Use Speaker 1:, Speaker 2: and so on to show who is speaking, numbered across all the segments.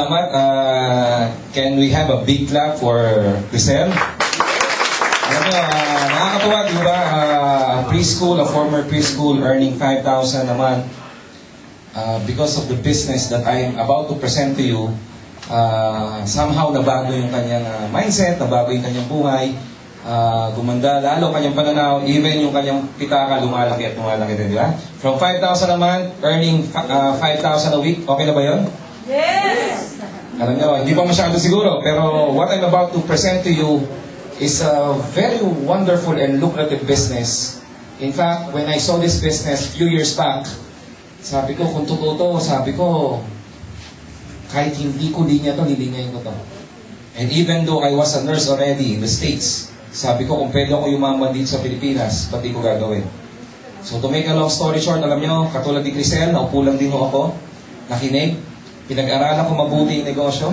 Speaker 1: salamat. Can we have a big clap for Crisel? Alam nyo, nakakatawa, di ba? Preschool, a former preschool earning 5,000 a month. Because of the business that I'm about to present to you, somehow nabago yung kanyang mindset, nabago yung kanyang buhay, gumanda lalo kanyang pananaw, even yung kanyang pitaka lumalaki at lumalaki din, di ba? From 5,000 a month, earning 5,000 a week, okay na ba yun?
Speaker 2: Yes!
Speaker 1: Alam nyo, hindi pa masyado siguro, pero what I'm about to present to you is a very wonderful and lucrative business. In fact, when I saw this business few years back, sabi ko, kung totoo to, sabi ko, kahit hindi ko linya to, lilinyayin ko to. And even though I was a nurse already in the States, sabi ko, kung pwede ako yumaman dito sa Pilipinas, pati ko gagawin. So to make a long story short, alam nyo, katulad ni Crisel, naupo lang din ako, nakinig, pinag-aralan ko mabuti yung negosyo,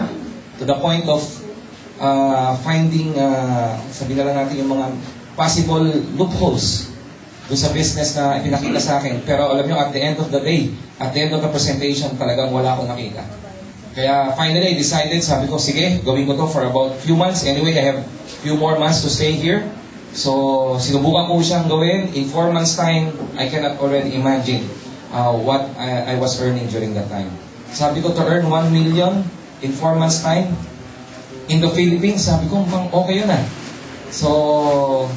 Speaker 1: to the point of finding, sabihin na lang natin yung mga possible loopholes doon sa business na ipinakita sa akin. Pero alam nyo, at the end of the day, at the end of the presentation, talagang wala akong nakita. Kaya finally, I decided, sabi ko, sige, gawin ko to for about few months. Anyway, I have few more months to stay here. So, sinubukan ko siyang gawin. In 4 months' time, I cannot already imagine what I was earning during that time. Sabi ko, to earn 1 million in 4 months' time, in the Philippines, sabi ko, okay yun ah. So,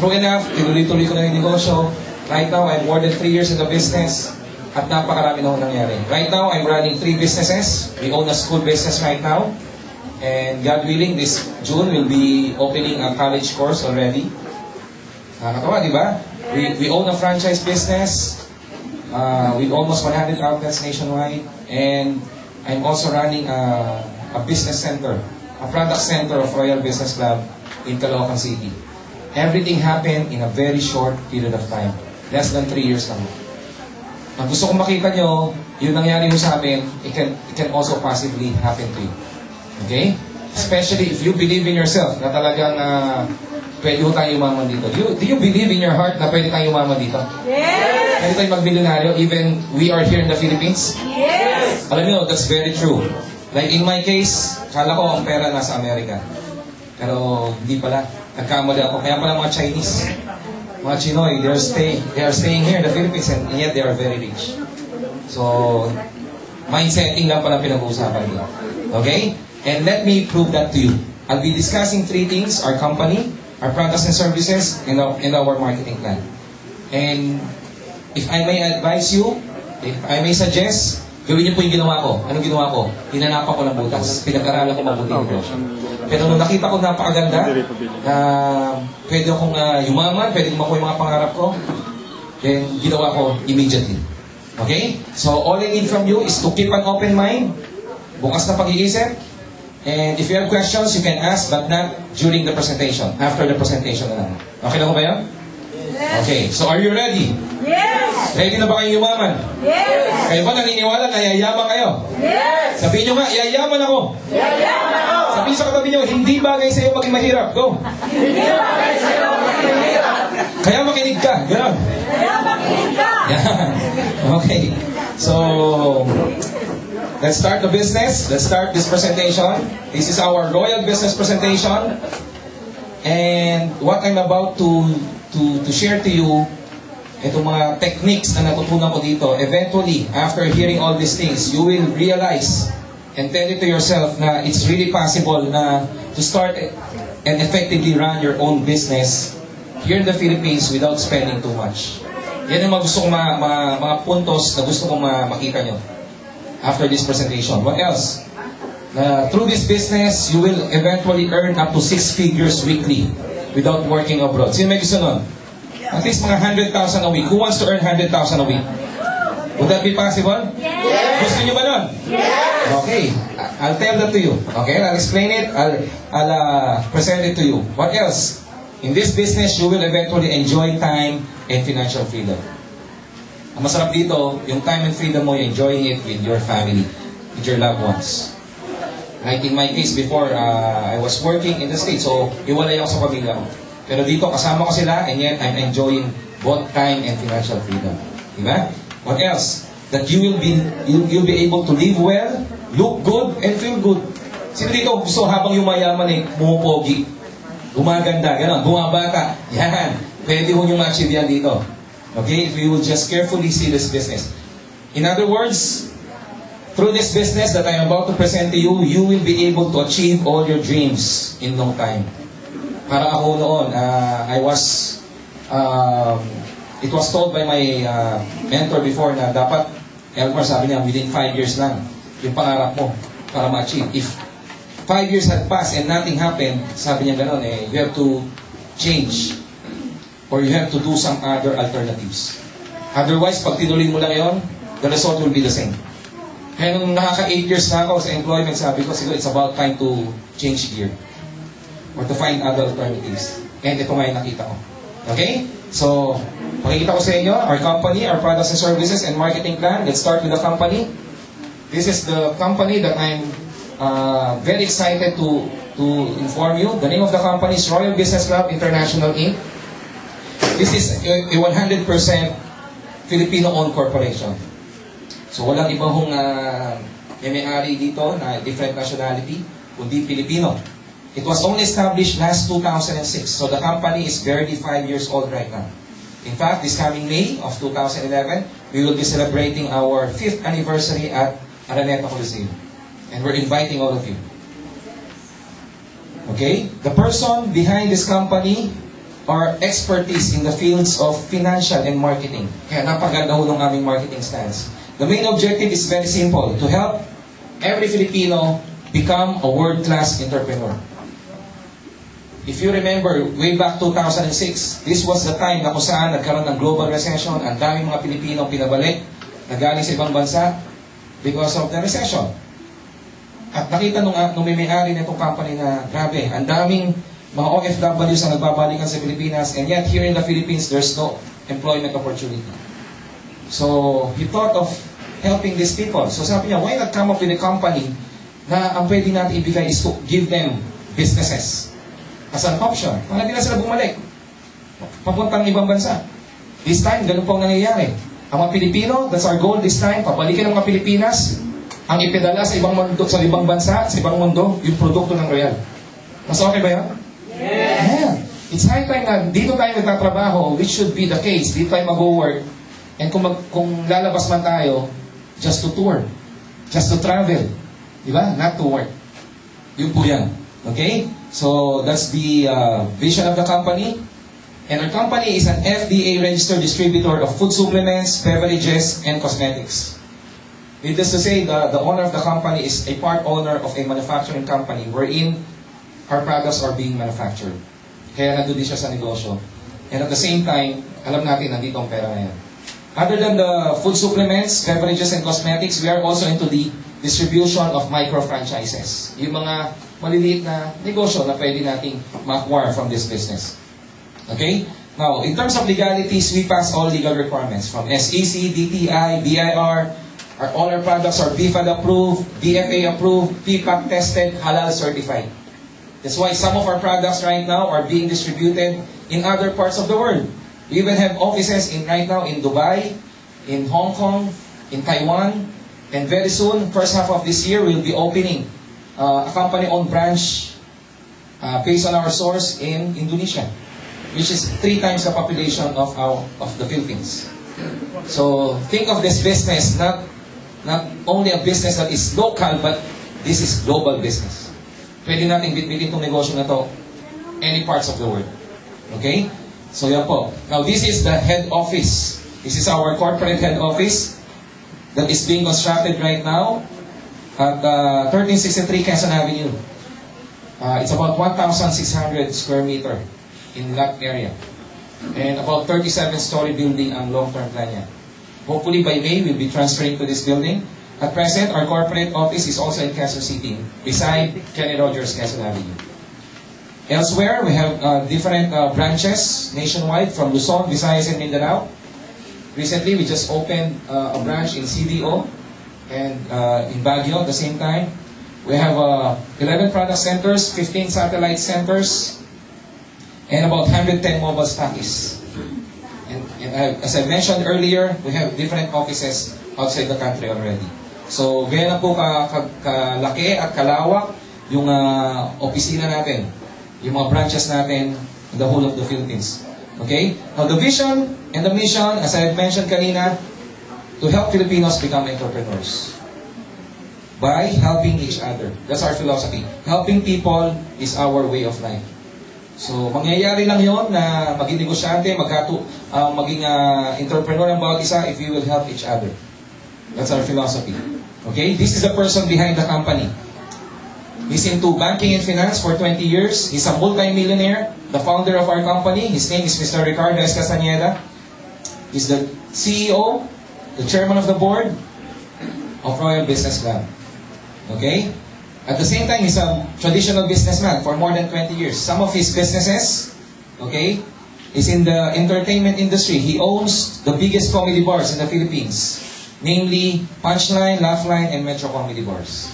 Speaker 1: true enough, tinuloy-tuloy ko na yung negosyo. Right now, I'm more than 3 years in the business. At napakarami na akong nangyari. Right now, I'm running 3 businesses. We own a school business right now. And God willing, this June, we'll be opening a college course already. Nakakatawa, di ba? We own a franchise business with almost 100 outlets nationwide. And I'm also running a business center, a product center of Royal Business Club in Caloocan City. Everything happened in a very short period of time. Less than 3 years lang. Ang gusto kong makita nyo, yung nangyari mo sa amin, it can also possibly happen to you. Okay? Especially if you believe in yourself na talagang pwede ho tayo umaman dito. Do you believe in your heart na pwede tayo umaman dito?
Speaker 2: Yes!
Speaker 1: Pwede tayo magbilyonaryo even we are here in the Philippines?
Speaker 2: Yes!
Speaker 1: Alam nyo, that's very true. Like in my case, kala ko ang pera nasa Amerika. Pero hindi pala. Nagkamali ako. Kaya pala mga Chinese, mga Chinoy, they are staying here in the Philippines and yet they are very rich. So, mindsetting lang pala pinag-uusapan nila. Okay? And let me prove that to you. I'll be discussing 3 things: our company, our products and services, and our marketing plan. And if I may advise you, if I may suggest, gawin niyo po yung ginawa ko. Anong ginawa ko? Hinanapan ko ng butas. Pinag-aralan ko mabuti yung negosyo. Pero nung nakita ko napakaganda, pwede akong yumaman, pwede kong makuha yung mga pangarap ko, then ginawa ko immediately. Okay? So all I need from you is to keep an open mind, bukas na pag-iisip, and if you have questions, you can ask, but not during the presentation. After the presentation na lang. Okay na ko ba yan?
Speaker 2: Yes!
Speaker 1: Okay. So are you ready?
Speaker 2: Yes!
Speaker 1: Ready na ba kayo yumaman?
Speaker 2: Yes!
Speaker 1: Kayo ba naniniwala na yayaman kayo?
Speaker 2: Yes!
Speaker 1: Sabihin nyo nga, yayaman ako.
Speaker 2: Yayaman ako!
Speaker 1: Sabihin sa katabi nyo, hindi bagay sa iyo maging mahirap. Go!
Speaker 2: Hindi bagay sa'yo maging mahirap.
Speaker 1: Kaya makinig ka. Ganon.
Speaker 2: Kaya makinig ka.
Speaker 1: Yan. Okay. So, let's start the business. Let's start this presentation. This is our Royal Business presentation. And what I'm about to share to you, itong mga techniques na natutunan ko dito, eventually, after hearing all these things, you will realize and tell it to yourself na it's really possible na to start and effectively run your own business here in the Philippines without spending too much. Yan ang mga gusto kong mga puntos na gusto kong makita nyo after this presentation. What else? Through this business, you will eventually earn up to 6 figures weekly without working abroad. Sino may gusto nun? At least mga 100,000 a week. Who wants to earn 100,000 a week? Would that be possible?
Speaker 2: Yes!
Speaker 1: Gusto nyo ba nun?
Speaker 2: Yes!
Speaker 1: Okay. I'll tell that to you. Okay? I'll explain it. I'll present it to you. What else? In this business, you will eventually enjoy time and financial freedom. Ang masarap dito, yung time and freedom mo, you're enjoying it with your family, with your loved ones. Like in my case before, I was working in the States, so iwalay ako sa pamilya ko. Pero dito, kasama ko sila, and yet I'm enjoying both time and financial freedom. Diba? What else? That you'll be able to live well, look good, and feel good. Sino dito gusto habang yumayaman eh, bumupogi, gumaganda, gano'n, bumabata? Yan. Pwede ho nyo ma-achieve yan dito. Okay? If you will just carefully see this business. In other words, through this business that I am about to present to you, you will be able to achieve all your dreams in no time. Para ako noon, it was told by my mentor before na dapat, Elmer sabi niya, within 5 years lang, yung pangarap mo para ma-achieve. If 5 years had passed and nothing happened, sabi niya gano'n, you have to change or you have to do some other alternatives. Otherwise, pag tinuloy mo lang yon, the result will be the same. Kaya nung nakaka 8 years na ako sa employment, sabi ko, siguro it's about time to change gear or to find other alternatives. And ito nga yung nakita ko. Okay? So, pakikita ko sa inyo, our company, our products and services and marketing plan. Let's start with the company. This is the company that I'm very excited to inform you. The name of the company is Royal Business Club International Inc. This is a 100% Filipino-owned corporation. So walang ibang may-ari dito na different nationality, kundi Filipino. It was only established last 2006. So the company is barely 5 years old right now. In fact, this coming May of 2011, we will be celebrating our 5th anniversary at Araneta Coliseum. And we're inviting all of you. Okay? The person behind this company are expertise in the fields of financial and marketing. Kaya napaganda ho ng aming marketing stance. The main objective is very simple, to help every Filipino become a world-class entrepreneur. If you remember, way back 2006, this was the time na kung saan nagkaroon ng global recession, ang daming mga Pilipino pinabalik na galing sa ibang bansa because of the recession. At nakita nung may-ari na itong company na, grabe, ang daming mga OFWs na nagbabalikan sa Pilipinas, and yet here in the Philippines, there's no employment opportunity. So, he thought of helping these people. So sabi niya, why not come up with a company na ang pwede natin ibigay is to give them businesses as an option. Para hindi na sila bumalik papuntang ibang bansa. This time, ganun po ang nangyayari. Ang mga Pilipino, that's our goal this time, pabalikin ang mga Pilipinas, ang ipedala sa ibang mundo, sa ibang bansa, sa ibang mundo, yung produkto ng Royal. Mas okay ba yan?
Speaker 2: Yes!
Speaker 1: Yeah. It's high time na dito tayo nagtatrabaho, which should be the case. Dito tayo mag-work. And kung lalabas man tayo, just to tour. Just to travel. Diba? Not to work. Yun po yan. Okay? So, that's the vision of the company. And our company is an FDA-registered distributor of food supplements, beverages, and cosmetics. Needless to say, the owner of the company is a part owner of a manufacturing company wherein our products are being manufactured. Kaya nandun din siya sa negosyo. And at the same time, alam natin, nandito ang pera na yan. Other than the food supplements, beverages, and cosmetics, we are also into the distribution of micro-franchises. Yung mga maliliit na negosyo na pwede nating ma-acquire from this business. Okay? Now, in terms of legalities, we pass all legal requirements from SEC, DTI, BIR. All our products are BFAD approved, DFA approved, PPAC tested, halal certified. That's why some of our products right now are being distributed in other parts of the world. We even have offices right now in Dubai, in Hong Kong, in Taiwan, and very soon, first half of this year, we'll be opening a company-owned branch based on our source in Indonesia, which is 3 times the population of the Philippines. So think of this business not only a business that is local, but this is global business. Pwede natin bitbitin itong negosyo na to any parts of the world. Okay? So yan po. Now this is the head office. This is our corporate head office that is being constructed right now at 1363 Quezon Avenue. It's about 1,600 square meter in that area. And about 37-story building ang long-term plan niya. Hopefully by May, we'll be transferring to this building. At present, our corporate office is also in Quezon City, beside Kenny Rogers, Quezon Avenue. Elsewhere, we have different branches nationwide from Luzon, Visayas, and Mindanao. Recently, we just opened a branch in CDO and in Baguio at the same time. We have 11 product centers, 15 satellite centers, and about 110 mobile stockists. And as I mentioned earlier, we have different offices outside the country already. So, gaya na po kalaki at kalawak yung opisina natin, yung mga branches natin in the whole of the Philippines. Okay? Now, the vision and the mission, as I had mentioned kanina, to help Filipinos become entrepreneurs by helping each other. That's our philosophy. Helping people is our way of life. So, mangyayari lang yon na maging negosyante, maging entrepreneur ang bawat isa if we will help each other. That's our philosophy. Okay? This is the person behind the company. He's into banking and finance for 20 years. He's a multi-millionaire, the founder of our company. His name is Mr. Ricardo S. Castañeda. He's the CEO, the chairman of the board of Royal Business Club. Okay? At the same time, he's a traditional businessman for more than 20 years. Some of his businesses, okay, is in the entertainment industry. He owns the biggest comedy bars in the Philippines, namely Punchline, Laughline, and Metro Comedy Bars.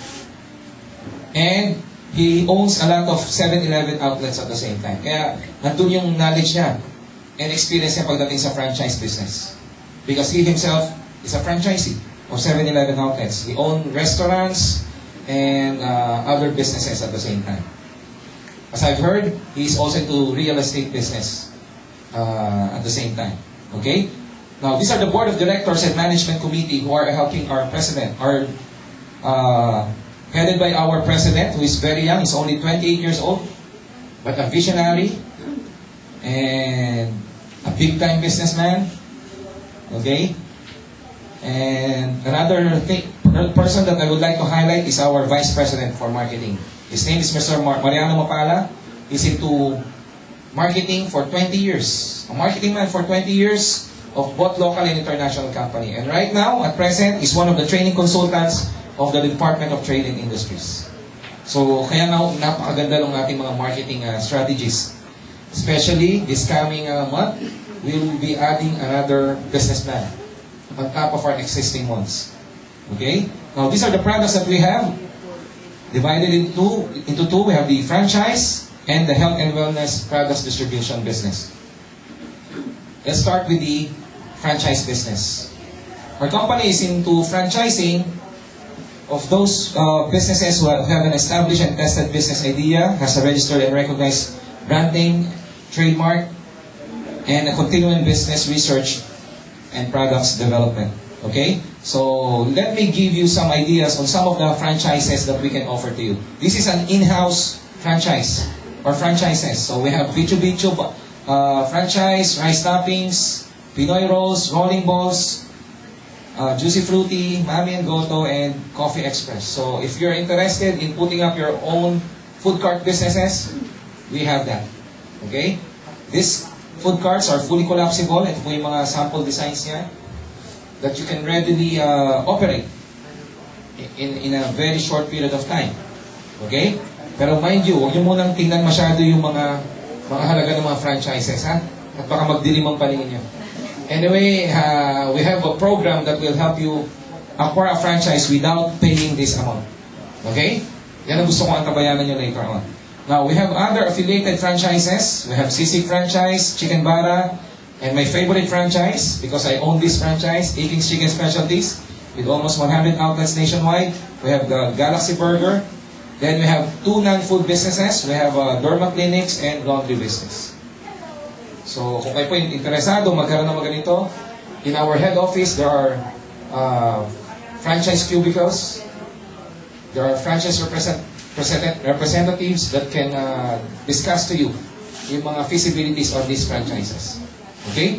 Speaker 1: And he owns a lot of 7-Eleven outlets at the same time. Kaya nandun yung knowledge niya and experience niya pagdating sa franchise business. Because he himself is a franchisee of 7-Eleven outlets. He owns restaurants and other businesses at the same time. As I've heard, he's also into real estate business at the same time. Okay? Now, these are the board of directors and management committee who are helping our president, headed by our president, who is very young. He's only 28 years old, but a visionary and a big-time businessman. Okay? And another person that I would like to highlight is our vice president for marketing. His name is Mr. Mariano Mapala. He's into marketing for 20 years. A marketing man for 20 years of both local and international company. And right now, at present, is one of the training consultants of the Department of Trade and Industries. So, kaya nga napakaganda ng ating mga marketing strategies. Especially, this coming month, we will be adding another businessman on top of our existing ones. Okay? Now, these are the products that we have. Divided into two. We have the franchise and the health and wellness products distribution business. Let's start with the franchise business. Our company is into franchising of those businesses who have an established and tested business idea, has a registered and recognized brand name, trademark, and a continuing business research and products development. Okay? So, let me give you some ideas on some of the franchises that we can offer to you. This is an in-house franchise or franchises. So, we have Bicho Bicho franchise, rice toppings, Pinoy rolls, rolling balls, Juicy Fruity, Mami and Goto, and Coffee Express. So, if you're interested in putting up your own food cart businesses, we have that. Okay? These food carts are fully collapsible. Ito po yung mga sample designs niya that you can readily operate in a very short period of time. Okay? Pero mind you, huwag niyo munang tingnan masyado yung mga halaga ng mga franchises, ha? At baka magdilim ang paningin niyo. Anyway, we have a program that will help you acquire a franchise without paying this amount. Okay? Yan ang gusto ko antabayanan nyo later on. Now, we have other affiliated franchises. We have Sisig franchise, Chicken Bara, and my favorite franchise, because I own this franchise, Aking's Chicken Specialties, with almost 100 outlets nationwide. We have the Galaxy Burger. Then we have two non-food businesses. We have Derma Clinics and laundry business. So, kung kayo po yung interesado, magkaroon ng mga ganito, in our head office, there are franchise cubicles. There are franchise representatives that can discuss to you yung mga feasibilities of these franchises. Okay?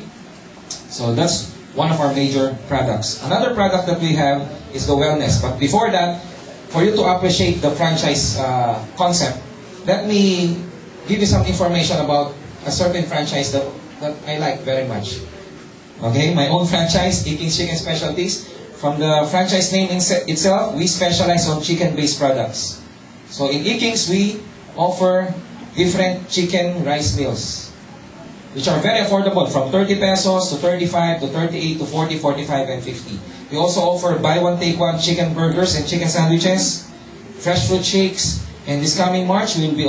Speaker 1: So, that's one of our major products. Another product that we have is the wellness. But before that, for you to appreciate the franchise concept, let me give you some information about a certain franchise that I like very much. Okay, my own franchise, Aking's Chicken Specialties. From the franchise name itself, we specialize on chicken-based products. So in Aking's, we offer different chicken rice meals, which are very affordable, from 30 pesos to 35 to 38 to 40, 45, and 50. We also offer buy one, take one chicken burgers and chicken sandwiches, fresh fruit shakes, and this coming March, we will be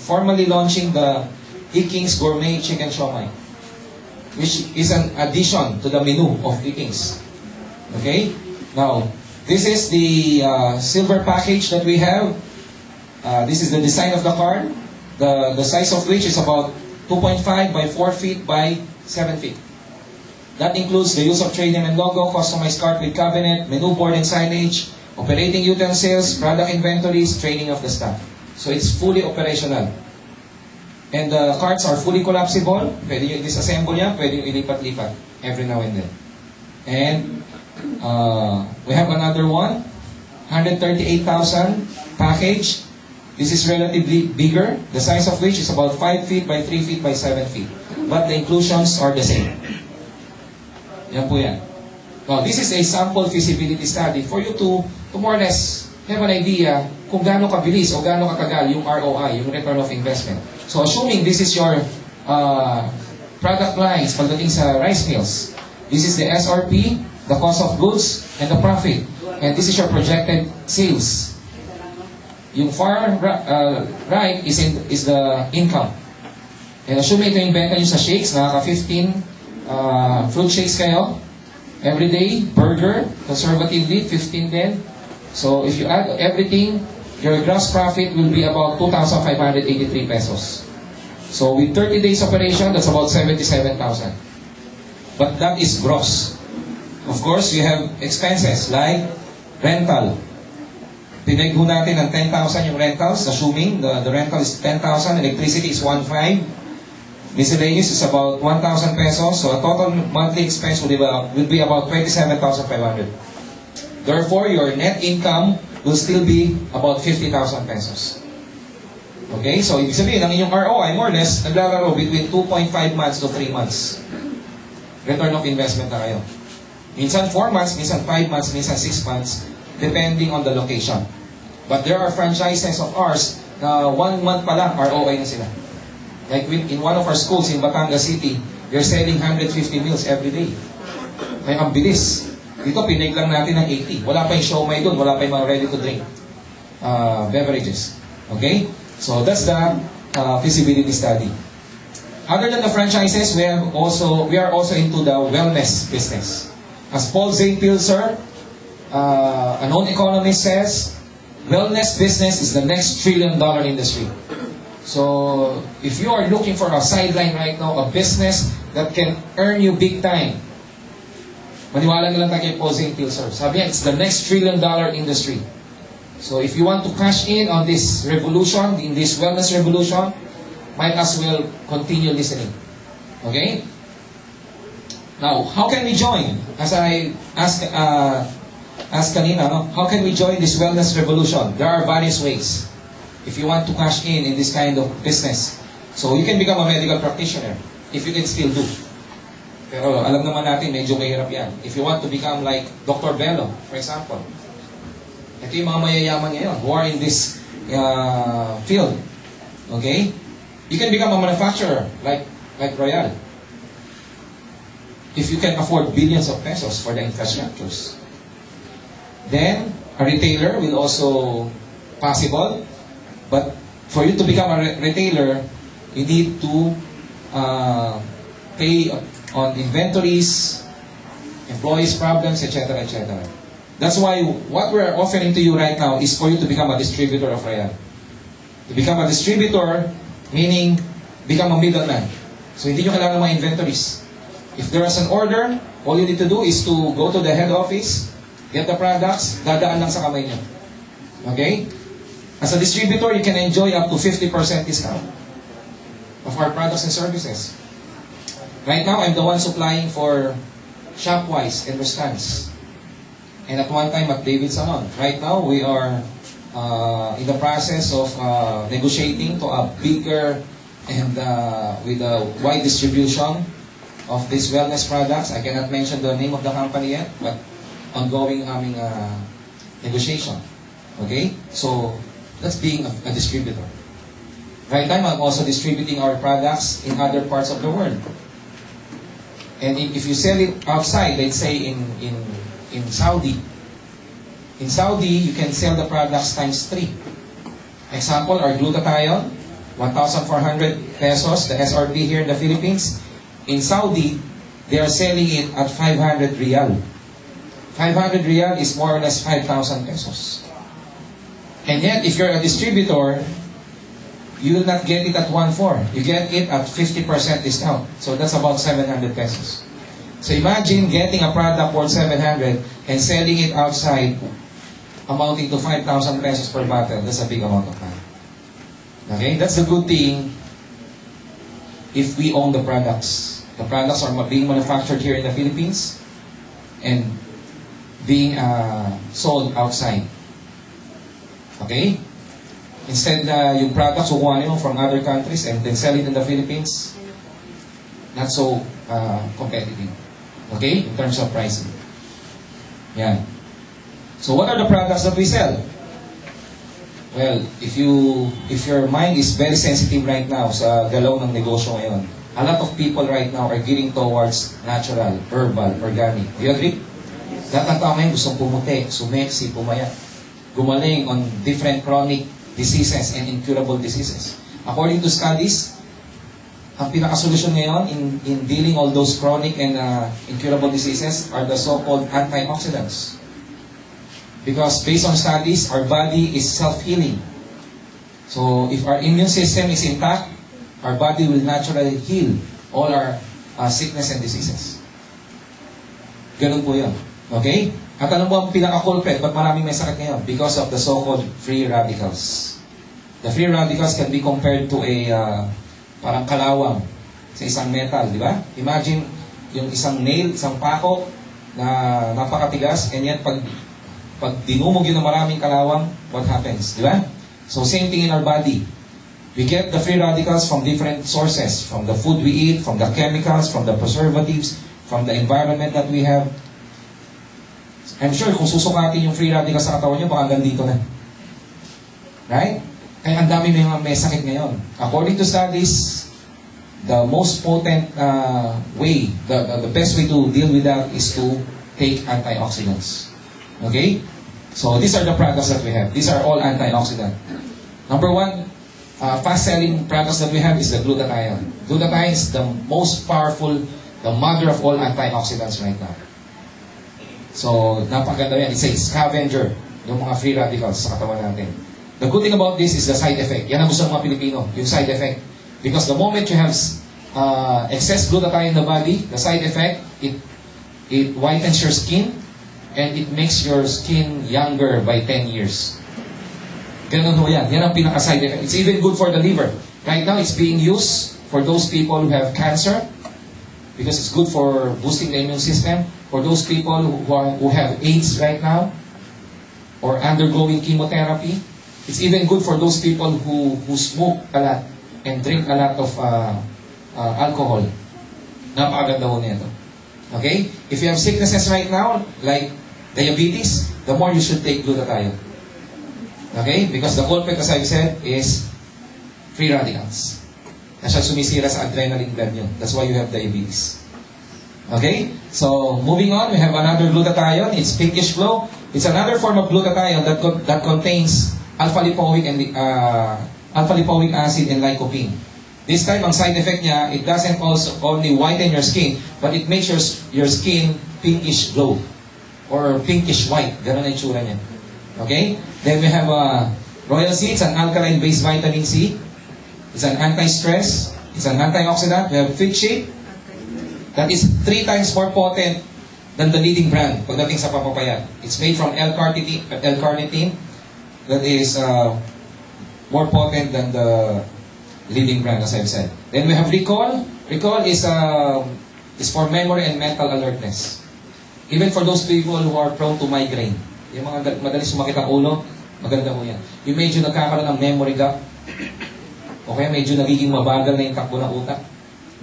Speaker 1: formally launching the Aking's Gourmet Chicken Siomai, which is an addition to the menu of Aking's. Okay? Now, This is the silver package that we have. This is the design of the card. The size of which is about 2.5 by 4 feet by 7 feet. That includes the use of trade name and logo, customized card with cabinet, menu board and signage, operating utensils, product inventories, training of the staff. So it's fully operational. And the cards are fully collapsible. Pwede nyo disassemble yan, pwede nyo ilipat-lipat every now and then. And we have another one, 138,000 package. This is relatively bigger, the size of which is about 5 feet by 3 feet by 7 feet. But the inclusions are the same. Yan po yan. Now, this is a sample feasibility study for you to more or less have an idea kung gaano kabilis o gaano katagal yung ROI, yung return of investment. So, assuming this is your product lines pagdating sa rice mills, this is the SRP, the cost of goods, and the profit. And this is your projected sales. Yung far right is the income. And assuming ito yung benta nyo sa shakes, nakaka-15 fruit shakes kayo, every day, burger, conservatively, 15 din. So, if you add everything, your gross profit will be about 2,583 pesos. So, with 30 days operation, that's about 77,000. But that is gross. Of course, you have expenses like rental. Pinagho natin ng 10,000 yung rentals, assuming the rental is 10,000, electricity is 1,500. Miscellaneous is about 1,000 pesos, so a total monthly expense will be about 27,500. Therefore, your net income will still be about 50,000 pesos. Okay, so ibig sabihin, ang inyong ROI, more or less, naglalaro between 2.5 months to 3 months. Return of investment na kayo. Minsan 4 months, minsan 5 months, minsan 6 months, depending on the location. But there are franchises of ours na 1 month pa lang, ROI na sila. Like in one of our schools in Batangas City, they're selling 150 meals every day. Ay, ang bilis. Dito, pinag lang natin ng 80. Wala pa yung siomai doon, wala pa yung mga ready-to-drink beverages. Okay? So, that's the feasibility study. Other than the franchises, we are also into the wellness business. As Paul Zane Pilzer, a known economist says, wellness business is the next trillion-dollar industry. So, if you are looking for a sideline right now, a business that can earn you big time, maniwala nyo lang tayo kay Paul Zane Pilzer. Sabi niya, it's the next trillion-dollar industry. So, if you want to cash in on this revolution, in this wellness revolution, might as well continue listening. Okay? Now, how can we join? As I asked kanina, no? How can we join this wellness revolution? There are various ways. If you want to cash in this kind of business. So, you can become a medical practitioner if you can still do. Pero alam naman natin, medyo mahirap yan. If you want to become like Dr. Bello, for example. Ito yung mga mayayaman ngayon who are in this field. Okay? You can become a manufacturer like Royal. If you can afford billions of pesos for the infrastructures. Then, a retailer will also possible. But for you to become a retailer, you need to pay on inventories, employees' problems, etc., etc. That's why what we're offering to you right now is for you to become a distributor of Royal. To become a distributor, meaning become a middleman. So hindi nyo kailangan ng mga inventories. If there is an order, all you need to do is to go to the head office, get the products, dadaan lang sa kamay nyo. Okay? As a distributor, you can enjoy up to 50% discount of our products and services. Right now, I'm the one supplying for Shopwise and Rustans. And at one time at David Salon. Right now, we are in the process of negotiating to a bigger and with a wide distribution of these wellness products. I cannot mention the name of the company yet, but ongoing negotiation. Okay? So, that's being a distributor. Right now, I'm also distributing our products in other parts of the world. And if you sell it outside, let's say in Saudi, you can sell the products times 3. Example, our glutathione, 1,400 pesos, the SRP here in the Philippines. In Saudi, they are selling it at 500 riyal. 500 real is more or less 5,000 pesos. And yet, if you're a distributor, you will not get it at 1.4. You get it at 50% discount. So that's about 700 pesos. So imagine getting a product worth 700 and selling it outside amounting to 5,000 pesos per bottle. That's a big amount of money. Okay? That's the good thing if we own the products. The products are being manufactured here in the Philippines and being sold outside. Okay? Instead na yung products kukuha nyo from other countries and then sell it in the Philippines, not so competitive. Okay? In terms of pricing. Yan. So what are the products that we sell? Well, if your mind is very sensitive right now sa galaw ng negosyo ngayon, a lot of people right now are gearing towards natural, herbal, organic. Do you agree? Lahat ng tao ngayon gustong pumuti, sumeksi, pumaya, gumaling on different chronic diseases and incurable diseases. According to studies, ang pinakasolusyon ngayon in dealing all those chronic and incurable diseases are the so-called antioxidants. Because based on studies, our body is self-healing. So if our immune system is intact, our body will naturally heal all our sickness and diseases. Ganun po yun. Okay? At ano po ang pinaka-culprit? Ba't maraming may sakit ngayon? Because of the so-called free radicals. The free radicals can be compared to a parang kalawang sa isang metal, di ba? Imagine yung isang nail, isang pako na napakatigas, and yet pag dinumog yun ng maraming kalawang, what happens? Di ba? So same thing in our body. We get the free radicals from different sources, from the food we eat, from the chemicals, from the preservatives, from the environment that we have. I'm sure kung susukatin yung free radicals sa katawan nyo, baka hanggang dito na. Right? Kaya ang dami may sakit ngayon. According to studies, the most potent way, the best way to deal with that is to take antioxidants. Okay? So these are the products that we have. These are all antioxidant. Number one, fast-selling products that we have is the glutathione. Glutathione is the most powerful, the mother of all antioxidants right now. So, napaganda yan. It's a scavenger, yung mga free radicals sa katawan natin. The good thing about this is the side effect. Yan ang gusto ng mga Pilipino, yung side effect. Because the moment you have excess glutathione in the body, the side effect, it whitens your skin and it makes your skin younger by 10 years. Ganun ho yan. Yan ang pinaka-side effect. It's even good for the liver. Right now, it's being used for those people who have cancer because it's good for boosting the immune system. For those people who have AIDS right now or undergoing chemotherapy, it's even good for those people who smoke a lot and drink a lot of alcohol. Napakaganda ho nito. Okay? If you have sicknesses right now, like diabetes, the more you should take glutathione. Okay? Because the culprit, as I've said, is free radicals. Na siya sumisira sa adrenaline gland nyo. That's why you have diabetes. Okay? So, moving on, we have another glutathione. It's pinkish glow. It's another form of glutathione that contains alpha-lipoic acid and lycopene. This time, ang side effect niya, it doesn't also only whiten your skin, but it makes your skin pinkish glow or pinkish white. Ganun ang itsura niya. Okay? Then we have royal sea. It's an alkaline-based vitamin C. It's an anti-stress. It's an antioxidant. We have fig shea. That is 3 times more potent than the leading brand pagdating sa papapaya. It's made from L-carnitine. That is more potent than the leading brand, as I've said. Then we have Recall. Recall is for memory and mental alertness. Even for those people who are prone to migraine. Yung mga madaling sumakit ang ulo, maganda mo yan. Yung medyo nagkakaroon ng memory gap, o kaya medyo nagiging mabagal na yung takbo ng utak.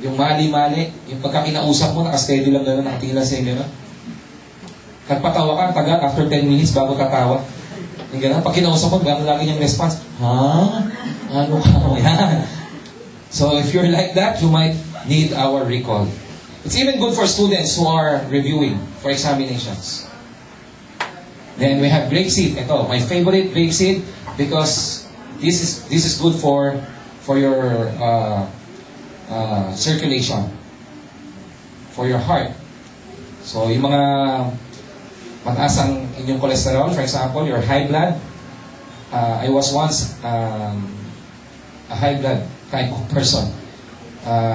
Speaker 1: Yung mali-mali, yung pagkakinausap mo, nakasteady lang gano'n, nakatila sa inyo, no? Nagpatawa ka, tagal, after 10 minutes, bago tatawa. Yung gano'n, pag kinausap mo, gano'n lagi niyang response, ha? Ano ka mo yan? So, if you're like that, you might need our Recall. It's even good for students who are reviewing for examinations. Then we have grapeseed. Ito, my favorite grapeseed because this is good for your circulation, for your heart. So yung mga mataas ang inyong cholesterol, for example, your high blood. I was once a high blood type of person,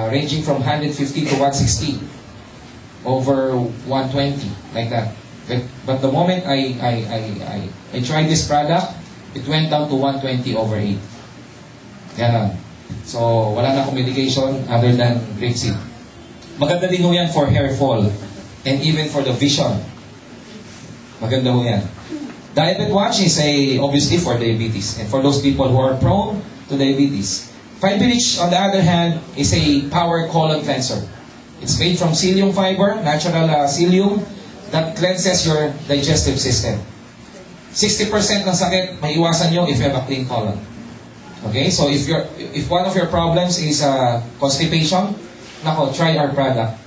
Speaker 1: ranging from 150 to 160, over 120, like that. But the moment I tried this product, it went down to 120 over 8. Yan. So, wala na akong medication other than grapeseed. Maganda din ho yan for hair fall and even for the vision. Maganda ho yan. Diabet Watch is obviously for diabetes and for those people who are prone to diabetes. Fiber Rich, on the other hand, is a power colon cleanser. It's made from psyllium fiber, natural psyllium, that cleanses your digestive system. 60% ng sakit, maiwasan nyo if you have a clean colon. Okay, so if one of your problems is constipation, nako, try our product.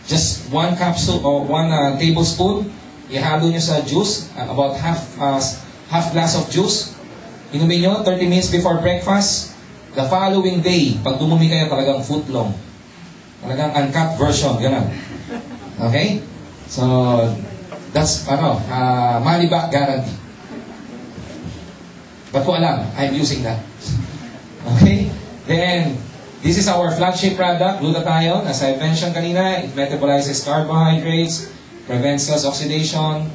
Speaker 1: Just 1 capsule or 1 tablespoon, ihalo nyo sa juice, about half glass of juice. Inumin nyo 30 minutes before breakfast. The following day, pag dumumi kayo, talagang footlong. Talagang uncut version, gano'n. Okay? So, that's, money back guarantee. But po alam, I'm using that. Okay? Then, this is our flagship product, glutathione. As I mentioned kanina, it metabolizes carbohydrates, prevents cells oxidation,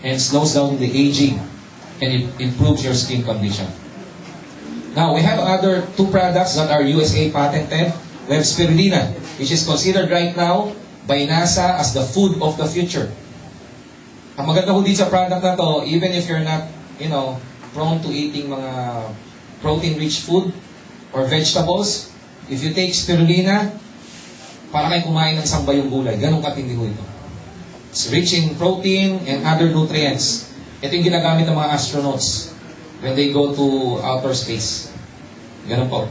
Speaker 1: and slows down the aging, and it improves your skin condition. Now, we have other 2 products that are USA patented. We have spirulina, which is considered right now by NASA as the food of the future. Ang maganda ko dito sa product na to, even if you're not, prone to eating mga protein-rich food or vegetables, if you take spirulina, para kayo kumain ng sambayong gulay. Ganun katindi ko ito. It's rich in protein and other nutrients. Ito yung ginagamit ng mga astronauts when they go to outer space. Ganun po.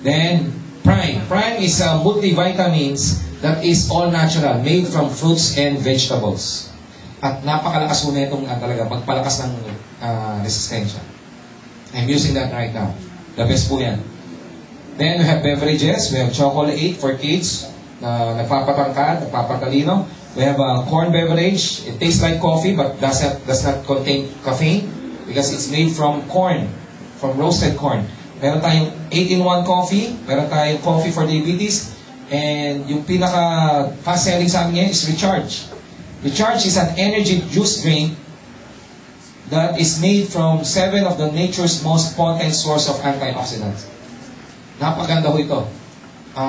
Speaker 1: Then, Prime. Prime is multivitamins that is all natural, made from fruits and vegetables. At napakalakas po na itong talaga pagpalakas ng resistensya. I'm using that right now. The best po yan. Then we have beverages. We have chocolate for kids na nagpapatangkad, nagpapatalino. We have a corn beverage. It tastes like coffee but does not contain caffeine because it's made from corn, from roasted corn. Meron tayong 8-in-1 coffee. Meron tayong coffee for diabetes. And yung pinaka fast selling sa amin is Recharge. Recharge is an energy juice drink that is made from 7 of the nature's most potent source of antioxidants. Napaganda ho ito.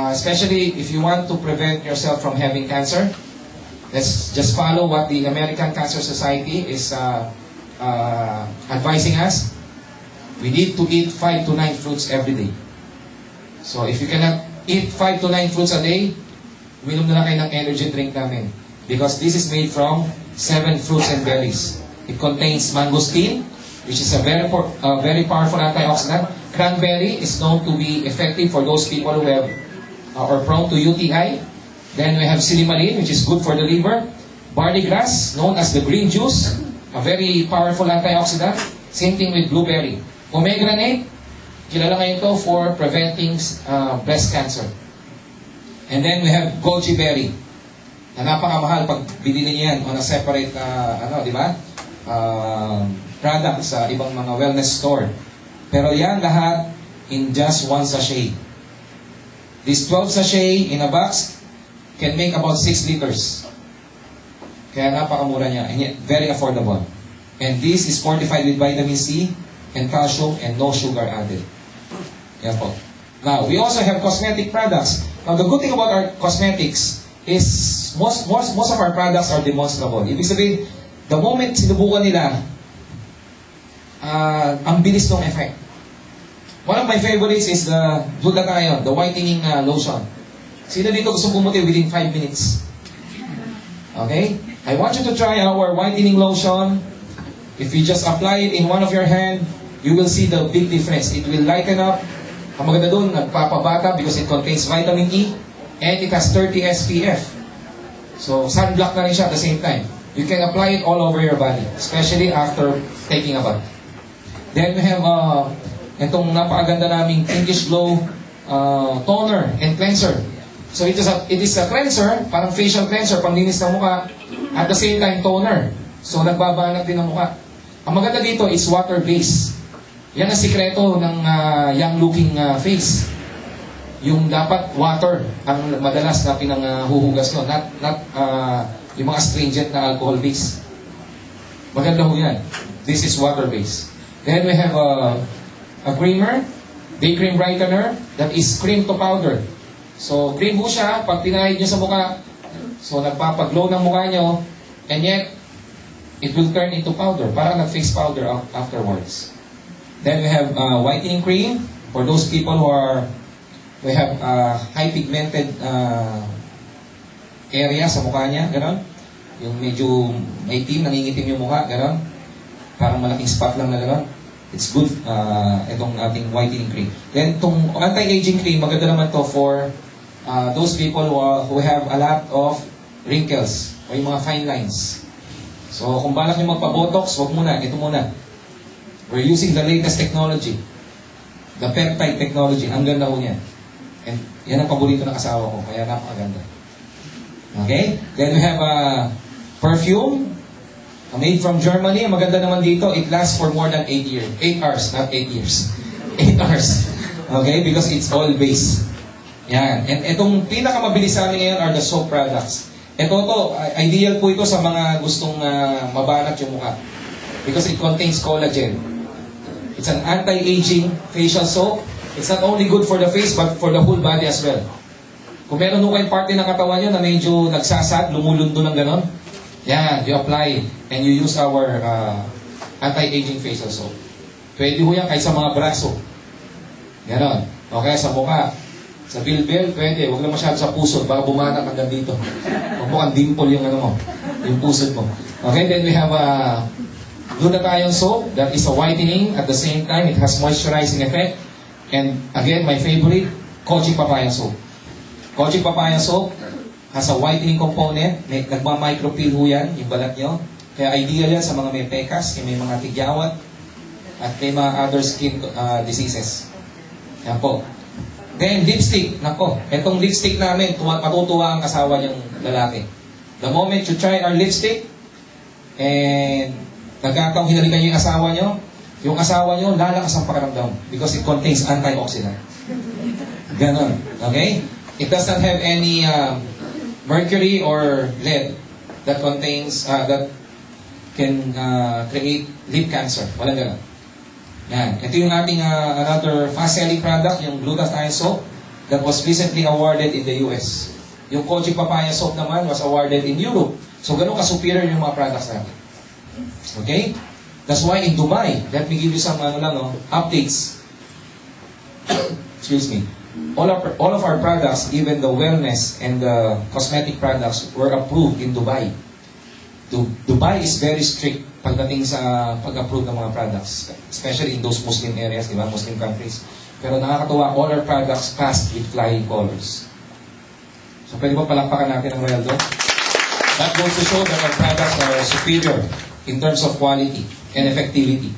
Speaker 1: Especially if you want to prevent yourself from having cancer, let's just follow what the American Cancer Society is advising us. We need to eat 5 to 9 fruits every day. So if you cannot eat 5 to 9 fruits a day, uminom na lang kayo ng energy drink namin. Because this is made from 7 fruits and berries. It contains mangosteen, which is a very powerful antioxidant. Cranberry is known to be effective for those people who have or prone to UTI. Then we have silimarin, which is good for the liver. Barley grass, known as the green juice, a very powerful antioxidant. Same thing with blueberry. Pomegranate, kilala ngayon ito for preventing breast cancer. And then we have goji berry, na napakamahal pag binili niyo yan on a separate, di ba? Product sa ibang mga wellness store. Pero yan lahat in just 1 sachet. This 12 sachet in a box can make about 6 liters. Kaya napakamura niya. And yet, very affordable. And this is fortified with vitamin C and calcium and no sugar added. Yan po. Now, we also have cosmetic products. Now, the good thing about our cosmetics is most of our products are demonstrable. Ibig sabihin, the moment sinubukan nila, ang bilis ng effect. One of my favorites is the glutathione, the whitening lotion. Sino dito gusto pumuti within 5 minutes? Okay? I want you to try our whitening lotion. If you just apply it in one of your hand, you will see the big difference. It will lighten up. Ang maganda doon, nagpapabata because it contains vitamin E and it has 30 SPF. So, sunblock na rin siya at the same time. You can apply it all over your body, especially after taking a bath. Then we have itong napakaganda naming Pinkish Glow toner and cleanser. So it is a cleanser, parang facial cleanser, panglinis ng mukha, at the same time toner. So, nagbabanat din ang mukha. Ang maganda dito is water-based. Yan ang sikreto ng young-looking face. Yung dapat water ang madalas na pinanghuhugas nyo, not yung mga astringent na alcohol-based. Maganda ho yan. This is water-based. Then we have a creamer, day cream brightener, that is cream to powder. So, cream ho siya, pag tinahid nyo sa mukha, so nagpapaglow ng mukha nyo, and yet, it will turn into powder, parang nag-face powder afterwards. Then we have whitening cream, for those people who have high pigmented area sa mukha niya, gano'n. Yung medyo maitim, nangingitim yung mukha, gano'n. Parang malaking spot lang na gano'n. It's good, itong ating whitening cream. Then, itong anti-aging cream, maganda naman to for those people who have a lot of wrinkles, o yung mga fine lines. So, kung balak nyo magpa-botox, wag muna, ito muna. We're using the latest technology. The peptide technology. Ang ganda ko niyan. And yan ang paborito ng asawa ko, kaya napakaganda. Okay? Then we have a perfume, made from Germany. Maganda naman dito, it lasts for more than 8 years. 8 hours, not 8 years. 8 hours. Okay? Because it's oil-based. Yan. And itong pinakamabilis sa amin ngayon are the soap products. Ideal po ito sa mga gustong mabanat yung mukha. Because it contains collagen. It's an anti-aging facial soap. It's not only good for the face, but for the whole body as well. Kung meron nung kayong parte ng katawan nyo na medyo nagsasad, lumulundo ng ganon, yan, you apply and you use our anti-aging facial soap. Pwede ho yan kahit sa mga braso. Ganon. Okay, sa mukha. Sa bilbil, pwede. Huwag na masyado sa puso. Baka bumanak hanggang dito. Huwag mo kang dimple yung ano mo. Yung pusod mo. Okay, then we have glutathione soap. That is a whitening. At the same time, it has moisturizing effect. And again, my favorite, Kojic papaya soap. Kojic papaya soap has a whitening component. Nagma-micropeel ho yan, yung balat nyo. Kaya ideal yan sa mga may pekas, may mga tigyawat, at may mga other skin diseases. Yan po. Then, lipstick. Nako, itong lipstick namin, matutuwa ang asawa niyang lalaki. The moment you try our lipstick, and nagkataong hinalikan niyo yung asawa niyo, lalakas ang pakiramdam because it contains antioxidant. Ganon. Okay? It does not have any mercury or lead that contains, that can create lip cancer. Walang ganon. Yan. Ito yung ating another fast-selling product, yung glutathione soap that was recently awarded in the US. Yung Kojic papaya soap naman was awarded in Europe. So, ganun ka-superior yung mga products natin. Okay? That's why in Dubai, let me give you some updates. Excuse me. All of our products, even the wellness and the cosmetic products, were approved in Dubai. Dubai is very strict pagdating sa pag-approve ng mga products, especially in those Muslim areas, di ba? Muslim countries. Pero nakakatuwa, all our products passed with flying colors. So, pwede ba palakpakan natin ang Royal Dog? That goes to show that our products are superior in terms of quality and effectivity.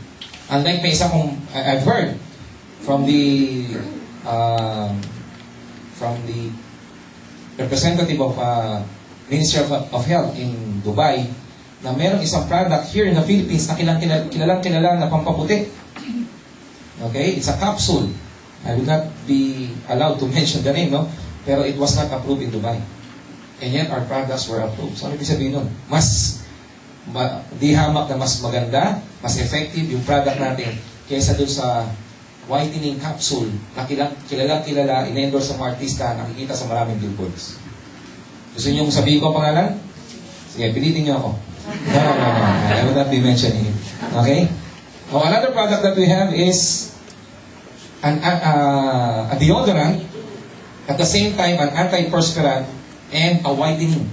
Speaker 1: Unlike may isa kong I've heard from the representative of Ministry of Health in Dubai, na merong isang product here in the Philippines na kilalang na pampaputi. Okay? It's a capsule. I will not be allowed to mention the name, no? Pero it was not approved in Dubai. And yet, our products were approved. So, ano ibig sabihin nun? Di hamak na mas maganda, mas effective yung product natin kaysa dun sa whitening capsule na kilala, in-endorse sa mga artista, nakikita sa maraming billboards. Gusto nyo sabihin ko ang pangalan? Sige, pilitin nyo ako. No. I will not be mentioning it. Okay? Oh, another product that we have is a deodorant, at the same time, an antiperspirant and a whitening.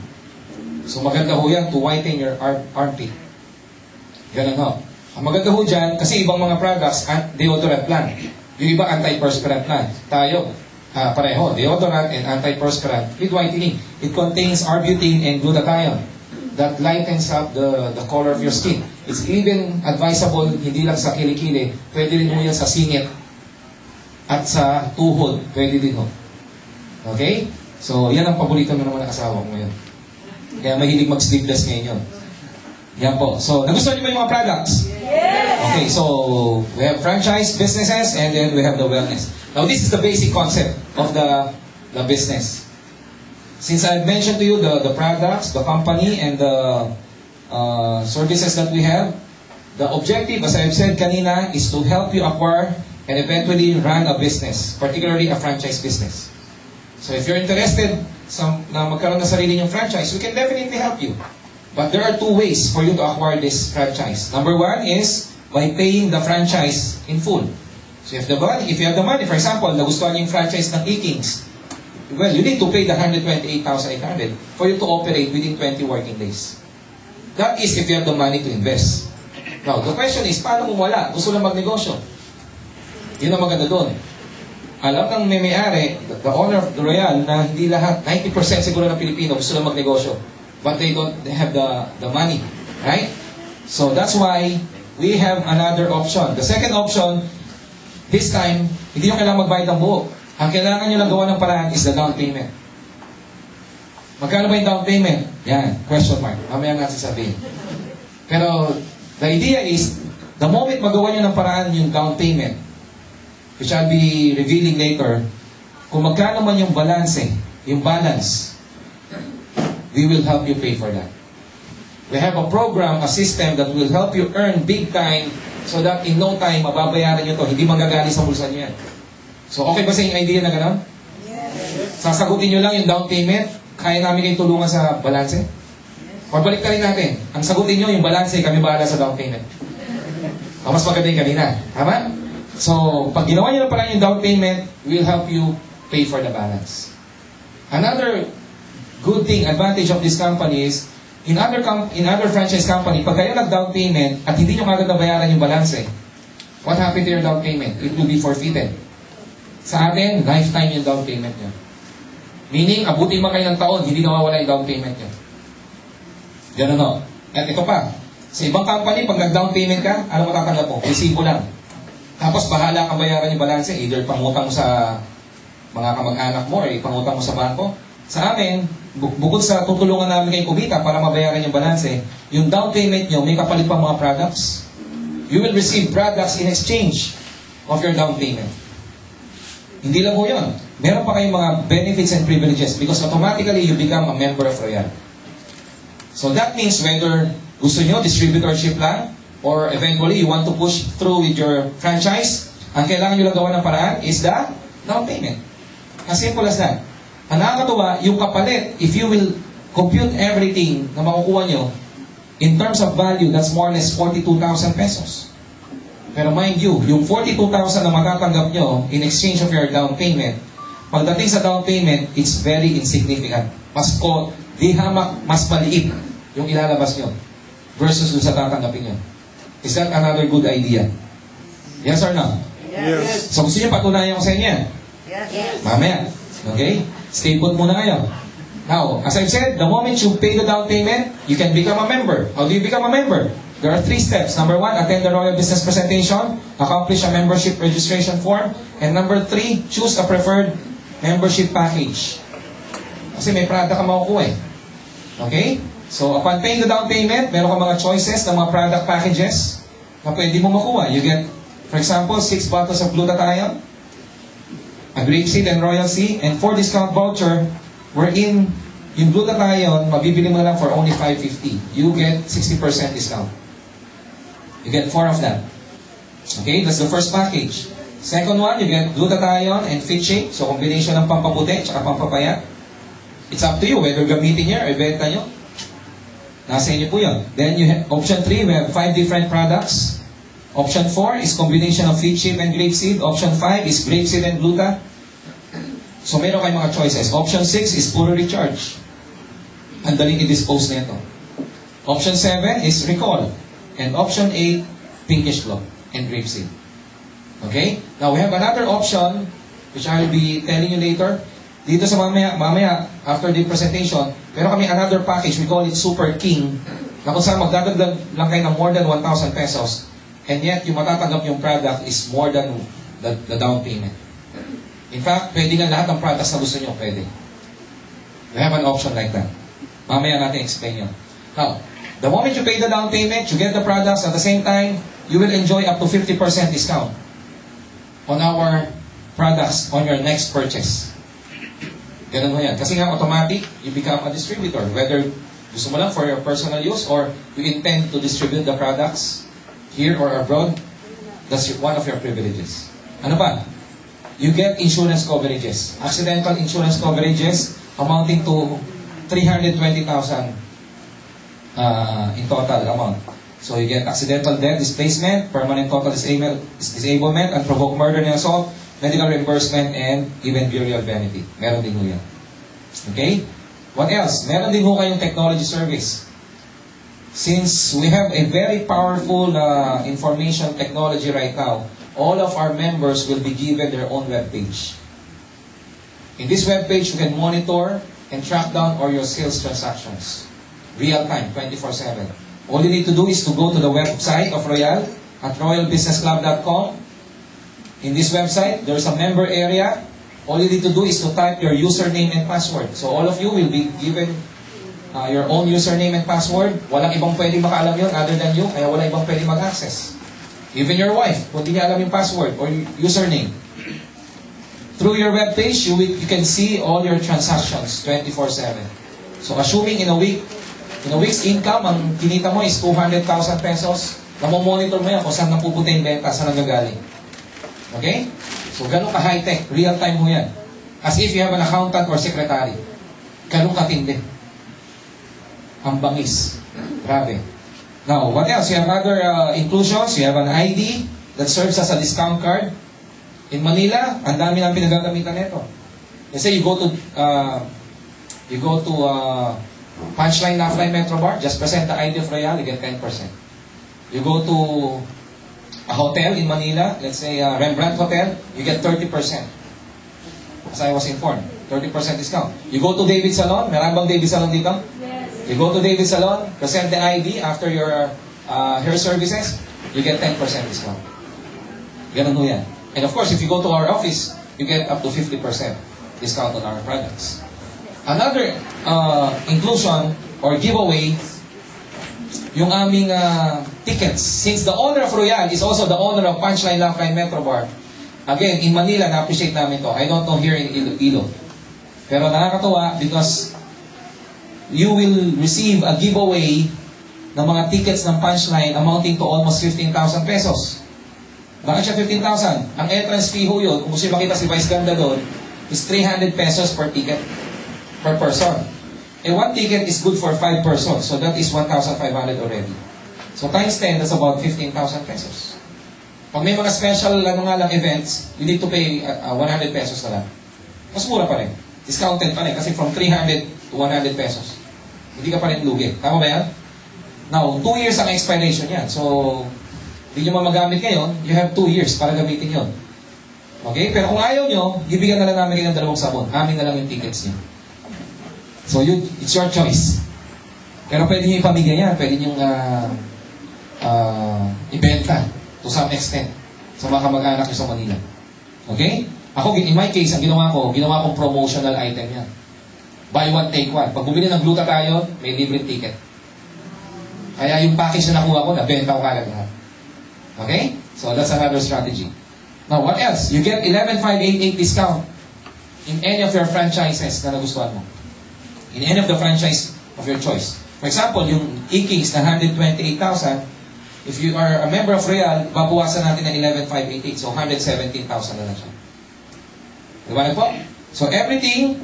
Speaker 1: So maganda ho yan to whiten your armpit. Ganun ho. Ang maganda ho dyan, kasi ibang mga products, deodorant lang. Yung iba, antiperspirant lang. Tayo, pareho, deodorant and antiperspirant with whitening. It contains arbutin and glutathione that lightens up the color of your skin. It's even advisable, hindi lang sa kilikili, pwede rin mo yan sa singit at sa tuhod, pwede din ho. Okay? So, yan ang paborito mo naman ng asawa mo yun. Kaya mahilig mag-sleeveless ngayon yun. Yan po. So, nagustuhan niyo ba yung mga products? Okay, so we have franchise businesses and then we have the wellness. Now, this is the basic concept of the business. Since I mentioned to you the products, the company, and the services that we have, the objective, as I've said kanina, is to help you acquire and eventually run a business, particularly a franchise business. So if you're interested na magkaroon ng sarili niyong franchise, we can definitely help you. But there are two ways for you to acquire this franchise. Number one is by paying the franchise in full. So if you have the money, for example, nagustuhan niyo yung franchise ng E-Kings, well, you need to pay the 128,800 for you to operate within 20 working days. That is if you have the money to invest. Now, the question is, paano kung wala? Gusto lang magnegosyo. Yun ang maganda doon. Alam ng may-ari, the owner of the Royal, na hindi lahat, 90% siguro ng Pilipino gusto lang magnegosyo. But they don't have the money. Right? So that's why we have another option. The second option, this time, hindi nyo kailangan magbayad ng buo. Ang kailangan nyo lang gawa ng paraan is the down payment. Magkano ba yung down payment? Yan, question mark. Mamaya natin sabihin. Pero, the idea is, the moment magawa nyo ng paraan yung down payment, which I'll be revealing later, kung magkano man yung balance, we will help you pay for that. We have a program, a system that will help you earn big time so that in no time, mababayaran nyo to. Hindi manggagali sa bulsa nyo yan. So, okay ba sa inyong idea na gano'n? Yes. Sasagutin nyo lang yung down payment, kaya namin kayong tulungan sa balanse? Or balik na rin natin. Ang sagutin nyo, yung balanse, kami bahala sa down payment. Mas maganda yung kanina. Tama? So, pag ginawa nyo na pala yung down payment, we'll help you pay for the balance. Another good thing, advantage of this company is, in other franchise company, pag kayo nag-down payment at hindi nyo agad nabayaran yung balanse, what happened to your down payment? It will be forfeited. Sa atin, lifetime yung down payment nyo. Meaning, abutin mo kayo ng taon, hindi nawawala yung down payment nyo. Ganun o. At ito pa, sa ibang company, pag nag-down payment ka, ano matatanggap mo? Resibo lang. Tapos, bahala kang bayaran yung balanse. Either pangutang mo sa mga kamag-anak mo or ipangutang mo sa bangko. Sa amin, bukod sa tutulungan namin kayong kumita para mabayaran yung balanse, yung down payment nyo, may kapalit pang mga products. You will receive products in exchange of your down payment. Hindi lang po yun. Meron pa kayong mga benefits and privileges because automatically you become a member of Royal. So that means whether gusto nyo distributorship lang or eventually you want to push through with your franchise, ang kailangan nyo lang gawa ng paraan is the down payment. As simple as that. Ang nakakatuwa, yung kapalit, if you will compute everything na makukuha nyo, in terms of value, that's more or less 42,000 pesos. Pero mind you, yung 42,000 na matatanggap nyo in exchange of your down payment, pagdating sa down payment, it's very insignificant. Mas maliit yung ilalabas nyo versus yung sa tatanggapin nyo. Is that another good idea? Yes or no?
Speaker 2: Yes.
Speaker 1: So gusto nyo patunayan ko sa inyo?
Speaker 2: Yes.
Speaker 1: Mamaya. Okay? Stay put muna kayo. Now, as I've said, the moment you pay the down payment, you can become a member. How do you become a member? There are 3 steps. Number 1, attend the Royal Business Presentation, accomplish a membership registration form, and number 3, choose a preferred membership package. Kasi may product ka makukuha eh. Okay? So, upon paying the down payment, meron ka mga choices ng mga product packages na pwede mo makuha. You get, for example, 6 bottles of glutathione, a grapeseed and royal sea, and 4 discount voucher wherein yung glutathione, mabibili mo lang for only $5.50. You get 60% discount. You get 4 of that. Okay, that's the first package. Second one, you get glutathione and fit shape. So, combination ng pampaputi at pampapayat. It's up to you whether gamitin niya or ibenta nyo. Nasa inyo po yun. Then, you have option 3, we have 5 different products. Option 4 is combination of fit shape and grapeseed. Option 5 is grapeseed and gluta. So, meron kayong mga choices. Option 6 is puro recharge. Ang daling i-dispose na ito. Option 7 is recall. And option 8, pinkish glow and grapeseed. Okay? Now, we have another option, which I will be telling you later. Dito sa mamaya, after the presentation, meron kami another package, we call it Super King, na kung saan magdadagdag lang kayo ng more than 1,000 pesos, and yet, yung matatanggap yung product is more than the down payment. In fact, pwede nga lahat ng products na gusto nyo, pwede. We have an option like that. Mamaya natin explain yun. Now, The moment you pay the down payment, you get the products. At the same time, you will enjoy up to 50% discount on our products on your next purchase. Ganun mo yan. Kasi nga automatic, you become a distributor. Whether gusto mo lang for your personal use or you intend to distribute the products here or abroad, that's one of your privileges. Ano pa? You get insurance coverages. Accidental insurance coverages amounting to 320,000 in total amount. So you get accidental death, displacement, permanent total disablement, unprovoked murder and assault, medical reimbursement, and even burial benefit. Meron din ho yan. Okay? What else? Meron din ho kayong technology service. Since we have a very powerful information technology right now, all of our members will be given their own web page. In this web page, you can monitor and track down all your sales transactions. Real time, 24/7. All you need to do is to go to the website of Royal at royalbusinessclub.com. In this website, there's a member area. All you need to do is to type your username and password. So all of you will be given your own username and password. Walang ibang pwedeng makaalam yun other than you, kaya walang ibang pwedeng mag-access. Even your wife, kung di niya alam yung password or username. Through your web page, you can see all your transactions 24/7. So assuming in a week's income, ang kinita mo is 200,000 pesos, namomonitor mo yan kung saan napupunta yung benta, saan nagagaling. Okay? So ganun ka high-tech, real-time mo yan. As if you have an accountant or secretary. Ganun katindi. Ang bangis. Grabe. Now, what else? You have other inclusions. You have an ID that serves as a discount card. In Manila, ang dami ng pinagagamitan nito. Let's say you go to Punchline Lifeline Metro Bar, just present the ID of Royal, you get 10%. You go to a hotel in Manila, let's say Rembrandt Hotel, you get 30%. As I was informed, 30% discount. You go to David Salon, meron bang David Salon dito?
Speaker 2: Yes.
Speaker 1: You go to David Salon, present the ID after your hair services, you get 10% discount. Ganun ho yan. And of course, if you go to our office, you get up to 50% discount on our products. Another inclusion or giveaway, yung aming tickets. Since the owner of Royal is also the owner of Punchline Lifeline Metro Bar, again, in Manila, na-appreciate namin to. I don't know here in Iloilo. Pero nakakatuwa because you will receive a giveaway ng mga tickets ng Punchline amounting to almost 15,000 pesos. Bakit siya 15,000? Ang entrance fee ho yun, kung gusto makita si Vice Ganda doon, is 300 pesos per ticket. Per person. And one ticket is good for 5 persons. So that is 1,500 already. So times 10, that's about 15,000 pesos. Pag may mga special events, you need to pay 100 pesos na lang. Mas mura pa rin. Discounted pa rin. Kasi from 300 to 100 pesos. Hindi ka pa rin lugi. Tama ba yan? Now, 2 years ang expiration yan. So, hindi nyo magamit ngayon, you have 2 years para gamitin yon. Okay? Pero kung ayaw nyo, ibigyan na lang namin kayo ng 2 sabon. Amin na lang yung tickets nyo. So, it's your choice. Pero pwede nyo ipamigay yan. Pwede nyo ibenta to some extent sa mga kamag-anak nyo sa Manila. Okay? Ako, in my case, ang ginawa kong promotional item yan. Buy one, take one. Pag bumili ng glutathione, may libreng ticket. Kaya yung package na nakuha ko, nabenta ko kalag lahat. Okay? So, that's another strategy. Now, what else? You get 11,588 discount in any of your franchises na nagustuhan mo. In any of the franchise of your choice. For example, yung E-Kings na 128,000, if you are a member of Royal, babawasan natin ng 11,588. So, 117,000 na lang siya. Diba na po? So, everything,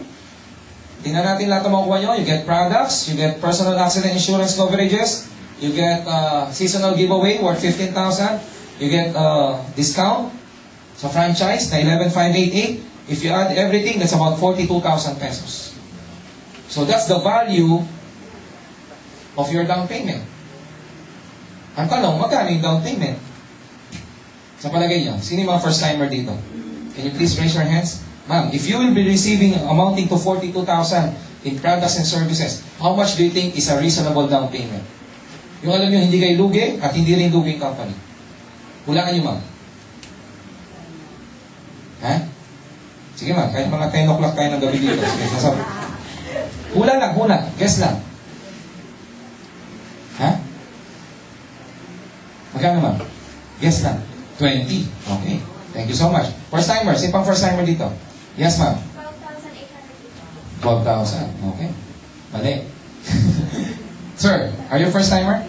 Speaker 1: tingnan natin lahat ng makuha nyo. You get products, you get personal accident insurance coverages, you get seasonal giveaway worth 15,000, you get discount sa franchise na 11,588. If you add everything, that's about 42,000 pesos. So that's the value of your down payment. Ang tanong, magkano yung down payment? Sa palagay niyo, sino yung mga first-timer dito? Can you please raise your hands? Ma'am, if you will be receiving amounting to 42,000 in products and services, how much do you think is a reasonable down payment? Yung alam niyo, hindi kayo lugi at hindi rin lugi yung company. Hulaan niyo, ma'am. Ha? Sige, ma'am. Kahit mga 10 o'clock tayo ng gabi dito. Sige, nasabi. Hula lang, hula. Guess lang. Ha? Magkano ma'am? Yes lang. 20. Okay. Thank you so much. First timer. Sino pang first timer dito? Yes ma'am. 12,000. Okay. Mali. Sir, are you first timer?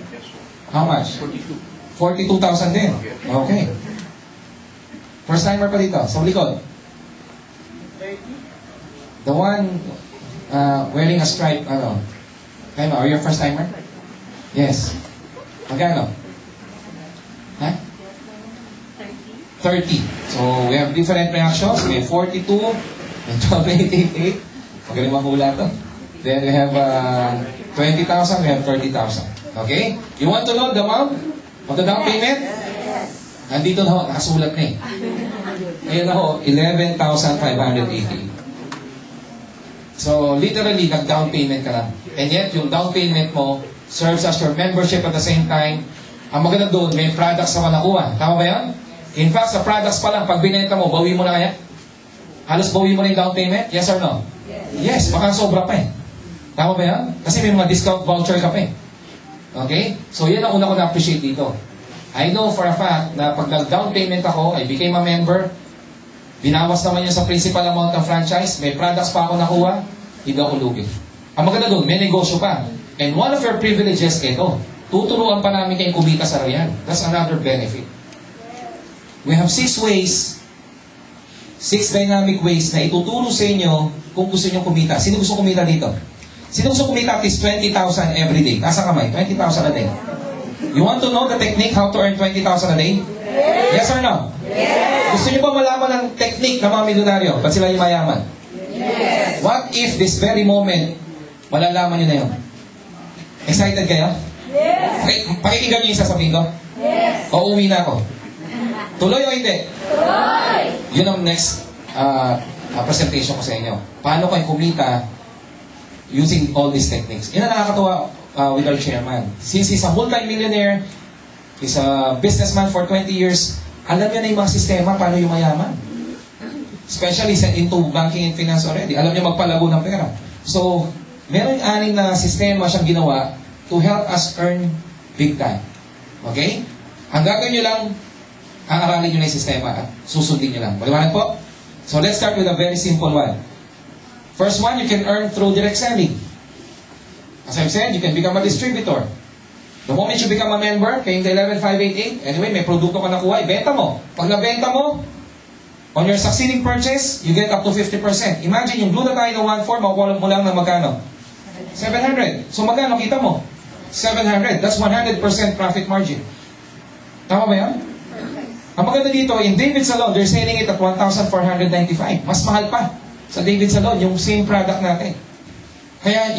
Speaker 1: How much? 42,000 din. Okay. First timer pa dito. Sa likod. The one wearing a stripe, ano? Kayo, are you a first timer? Yes. Magkano? Ha? 30. So, we have different reactions. May 42, may 12,888. Magaling mahula to. Then we have 20,000, we have 30,000. Okay? You want to know the amount of the down payment? Nandito na ho, nakasulat na eh. Ayan na ho, 11,588. So, literally, nag-down payment ka lang. And yet, yung down payment mo serves as your membership at the same time. Ang maganda doon, may products na nakuha. Tama ba yan? In fact, sa products pa lang, pag binenta mo, bawi mo na kaya? Halos bawi mo na yung down payment? Yes or no? Yes, baka sobra pa eh. Tama ba yan? Kasi may mga discount voucher ka pa eh. Okay? So, yan ang una ko na-appreciate dito. I know for a fact na pag nag-down payment ako, I became a member, binawas naman yun sa principal amount ng franchise, may products pa ako nakuha, hindi ako lugi. Ang maganda doon, may negosyo pa. And one of your privileges, ito, tuturuan pa namin kayong kumita sa Royal. That's another benefit. We have 6 ways, 6 dynamic ways na ituturo sa inyo kung gusto nyo kumita. Sino gusto kumita dito? Sino gusto kumita at least 20,000 every day? Nasa kamay, 20,000 a day. You want to know the technique how to earn 20,000 a day? Yes or no? Yes. Gusto nyo ba malaman ang technique ng mga milyonaryo? Ba't sila yung mayaman? Yes. What if this very moment, malalaman nyo na yun? Excited kayo? Yes. Okay, pakikinggan nyo yung sasabihin ko? Yes. O uwi na ako? Tuloy o hindi? Tuloy! Yun ang next presentation ko sa inyo. Paano kayo kumita using all these techniques? Yun ang nakakatuwa with our chairman. Since he's a multi-millionaire, he's a businessman for 20 years, alam niya na yung mga sistema paano yung mayaman. Especially into banking and finance already. Alam niya magpalago ng pera. So, meron yung 6 na sistema siyang ginawa to help us earn big time. Okay? Ang gagawin nyo lang, aaralin nyo na yung sistema at susundin nyo lang. Maliwanag po? So, let's start with a very simple one. First one, you can earn through direct selling. As I've said, you can become a distributor. The moment you become a member, kayong 11,588, anyway, may produkto ka nakuha, ibenta mo. Pag nabenta mo, on your succeeding purchase, you get up to 50%. Imagine, yung glutathione na 1,400, makukuha mo lang ng magkano? 700. So magkano kita mo? 700. That's 100% profit margin. Tama ba yan? Ang maganda dito, in David Salon, they're selling it at 1,495. Mas mahal pa sa David Salon, yung same product natin. Kaya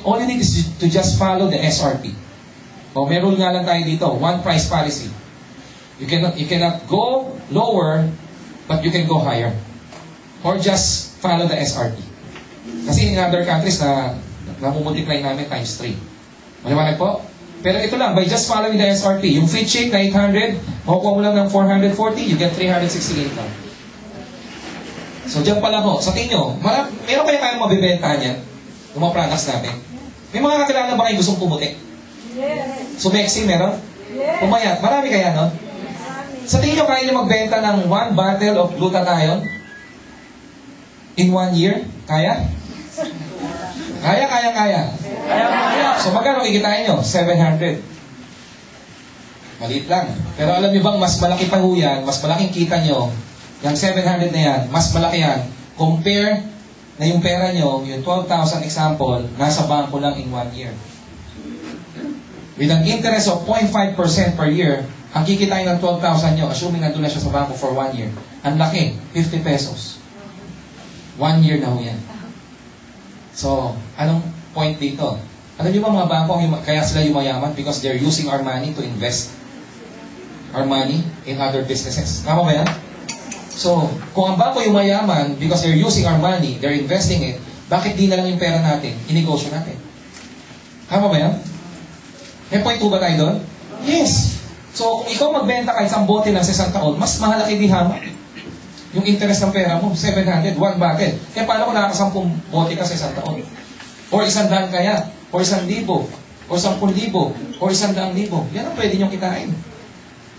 Speaker 1: all you need is to just follow the SRP. O may rule nga lang tayo dito, one price policy. You cannot go lower, but you can go higher. Or just follow the SRP. Kasi in other countries na namumultiply namin times 3. Maliwanag po? Pero ito lang, by just following the SRP, yung free check na 800, makukuha mo lang ng 440, you get 368 lang. So, dyan pala ho. Sa tingin nyo, meron kayo kayong mabibenta niyan? Yung mga products natin? May mga kakilala ba kayong gustong pumuti? Yes. Sumexy, meron? Yes. Pumayat. Marami kaya, no? Sa tingin nyo, kaya nyo magbenta ng 1 bottle of glutathione in 1 year? Kaya? Kaya. So, magkano kikitain nyo? 700. Maliit lang. Pero alam nyo bang, mas malaki pa ho yan, mas malaking kita nyo, yung 700 na yan, mas malaki yan, compare na yung pera nyo, yung 12,000 example, nasa bangko lang in 1 year. With an interest of 0.5% per year, ang kikitain ng 12,000 nyo, assuming nandun na siya sa bangko for 1 year, ang laki, 50 pesos. 1 year na ho yan. So, anong point dito? Alam nyo ba mga bangko, kaya sila yumayaman? Because they're using our money to invest our money in other businesses. Tama ba yan? So, kung ang bangko yumayaman because they're using our money, they're investing it, bakit di na lang yung pera natin, inegosyo natin? Tama ba yan? May point po ba tayo doon? Yes! So, kung ikaw magbenta kahit isang bote ng 1 taon, mas mahalaki di hama. Yung interest ng pera mo, 700, 1 bottle. Kaya paano kung nakakasampung bote ka sa 1 taon? Or 100 kaya? Or 1,000? or 10,000 or 100,000. Yan ang pwede niyong kitain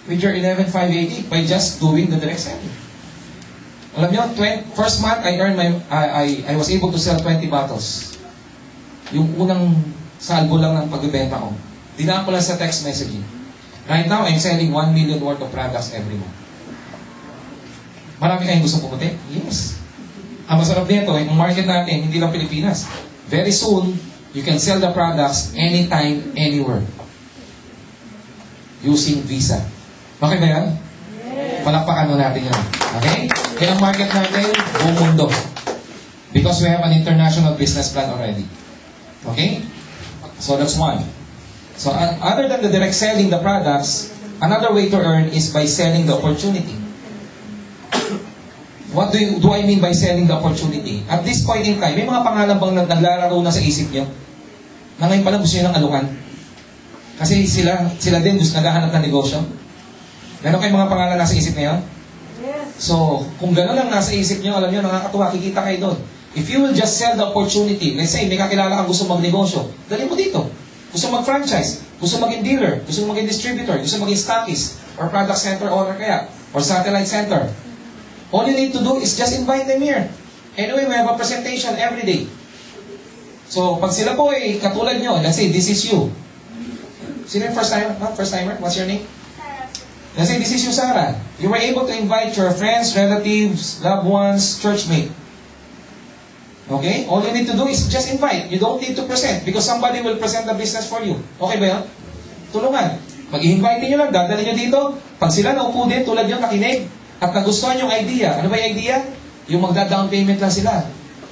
Speaker 1: with your 11,580 by just doing the direct selling. Alam niyo, first month I was able to sell 20 bottles. Yung unang salbo lang ng pagbebenta ko. Dinaan ko lang sa text messaging. Right now, I'm selling 1 million worth of products every month. Marami kayong gusto pumunti? Yes. Ang masarap nito, yung market natin, hindi lang Pilipinas. Very soon, you can sell the products anytime, anywhere. Using Visa. Okay ba yan? Yes. Palakpakan mo natin yan. Okay? Kaya ang market natin, buong mundo. Because we have an international business plan already. Okay? So that's one. So other than the direct selling the products, another way to earn is by selling the opportunity. What do I mean by selling the opportunity? At this point in time, may mga pangalan bang naglalaro na sa isip niyo? Na ngayon pala gusto niyo ng alukan? Kasi sila din gusto naghahanap ng negosyo. Meron kayong mga pangalan nasa isip niyo? Yes. So, kung gano'n lang nasa isip niyo, alam niyo, nakakatuwa, kikita kayo doon. If you will just sell the opportunity, let's say, may kakilala kang gusto magnegosyo, dali mo dito. Gusto mag-franchise, gusto maging dealer, gusto maging distributor, gusto maging stockist, or product center owner kaya, or satellite center. All you need to do is just invite them here. Anyway, we have a presentation every day. So, pag sila po ay katulad nyo, let's say, this is you. Sino yung first timer? First timer? What's your name? Sarah. Let's say, this is you, Sarah. You were able to invite your friends, relatives, loved ones, churchmate. Okay? All you need to do is just invite. You don't need to present because somebody will present the business for you. Okay ba yun? Tulungan. Mag-invite nyo lang, dadali nyo dito. Pag sila naupo din, tulad nyo, nakinig, at nagustuhan yung idea. Ano ba yung idea? Yung magda-down payment lang sila.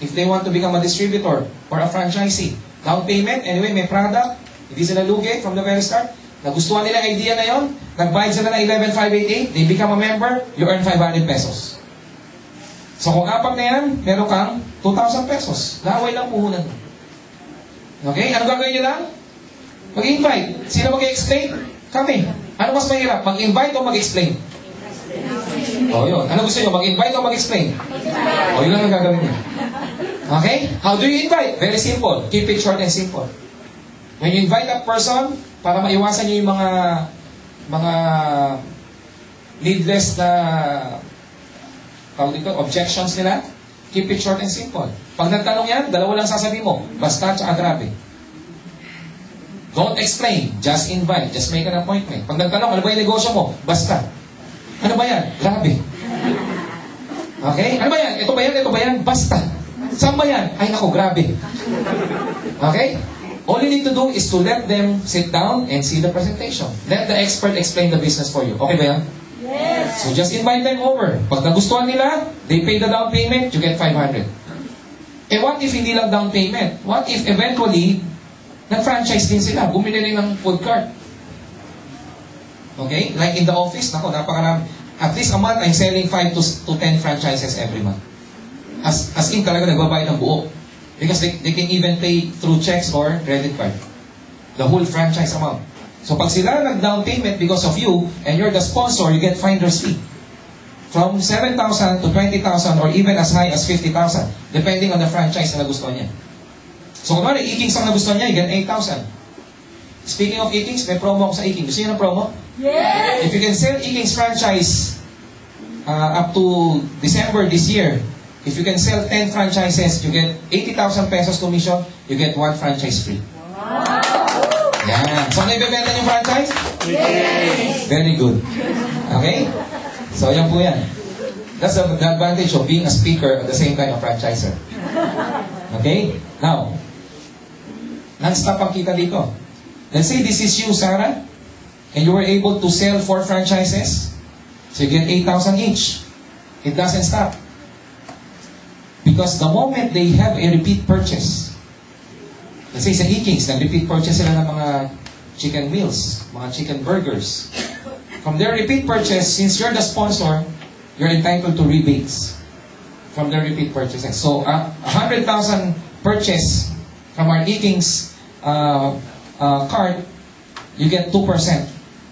Speaker 1: If they want to become a distributor or a franchisee. Down payment, anyway, may product. Hindi sila lugi from the very start. Nagustuhan nila yung idea na yon. Nag-bayad sila ng 11,588. They become a member. You earn 500 pesos. So kung apat na yan, meron kang 2,000 pesos. Laway lang puhunan. Okay? Ano gagawin nyo lang? Mag-invite. Sino mag-explain? Kami. Ano mas mahirap? Mag-invite o mag-explain? O yun. Ano gusto nyo? Mag-invite o mag-explain? O yun lang ang gagawin nyo. Okay? How do you invite? Very simple. Keep it short and simple. When you invite a person, para maiwasan nyo yung mga needless na objections nila, keep it short and simple. Pag nagtanong yan, dalawa lang sasabihin mo. Basta tsaka grabe. Don't explain. Just invite. Just make an appointment. Pag nagtanong, ano ba yung negosyo mo? Basta. Ano ba yan? Grabe. Okay? Ano ba yan? Ito ba yan? Ito ba yan? Basta. Saan ba yan? Ay nako, grabe. Okay? All you need to do is to let them sit down and see the presentation. Let the expert explain the business for you. Okay ba yan? Yes. So just invite them over. Pag nagustuhan nila, they pay the down payment, you get 500. Eh what if hindi lang down payment? What if eventually, nag-franchise din sila, bumili rin ng food cart? Okay? Like in the office, nako, napakarami. At least a month, I'm selling 5 to 10 franchises every month. As in, talaga nagbabayad ng buo. Because they can even pay through checks or credit card. The whole franchise amount. So pag sila nag-down payment because of you, and you're the sponsor, you get finder's fee. From 7,000 to 20,000 or even as high as 50,000. Depending on the franchise na nagustuhan niya. So kung ano, Ikings ang nagustuhan niya, you get 8,000. Speaking of Ikings, may promo ako sa Iking. Gusto niyo ng promo? Yes! If you can sell Ikings franchise up to December this year, if you can sell 10 franchises, you get 80,000 pesos commission, you get 1 franchise free. Wow! Yan. So ano ibebenta yung franchise? Yes! Very good. Okay? So yan po yan. That's the advantage of being a speaker at the same time a franchiser. Okay? Now, non-stop ang kita dito. Let's say this is you, Sarah, and you were able to sell 4 franchises, so you get 8,000 each. It doesn't stop. Because the moment they have a repeat purchase, let's say sa Ikings, nag-repeat purchase sila ng mga chicken meals, mga chicken burgers. From their repeat purchase, since you're the sponsor, you're entitled to rebates from their repeat purchases. So, 100,000 purchase from our Ikings card, you get 2%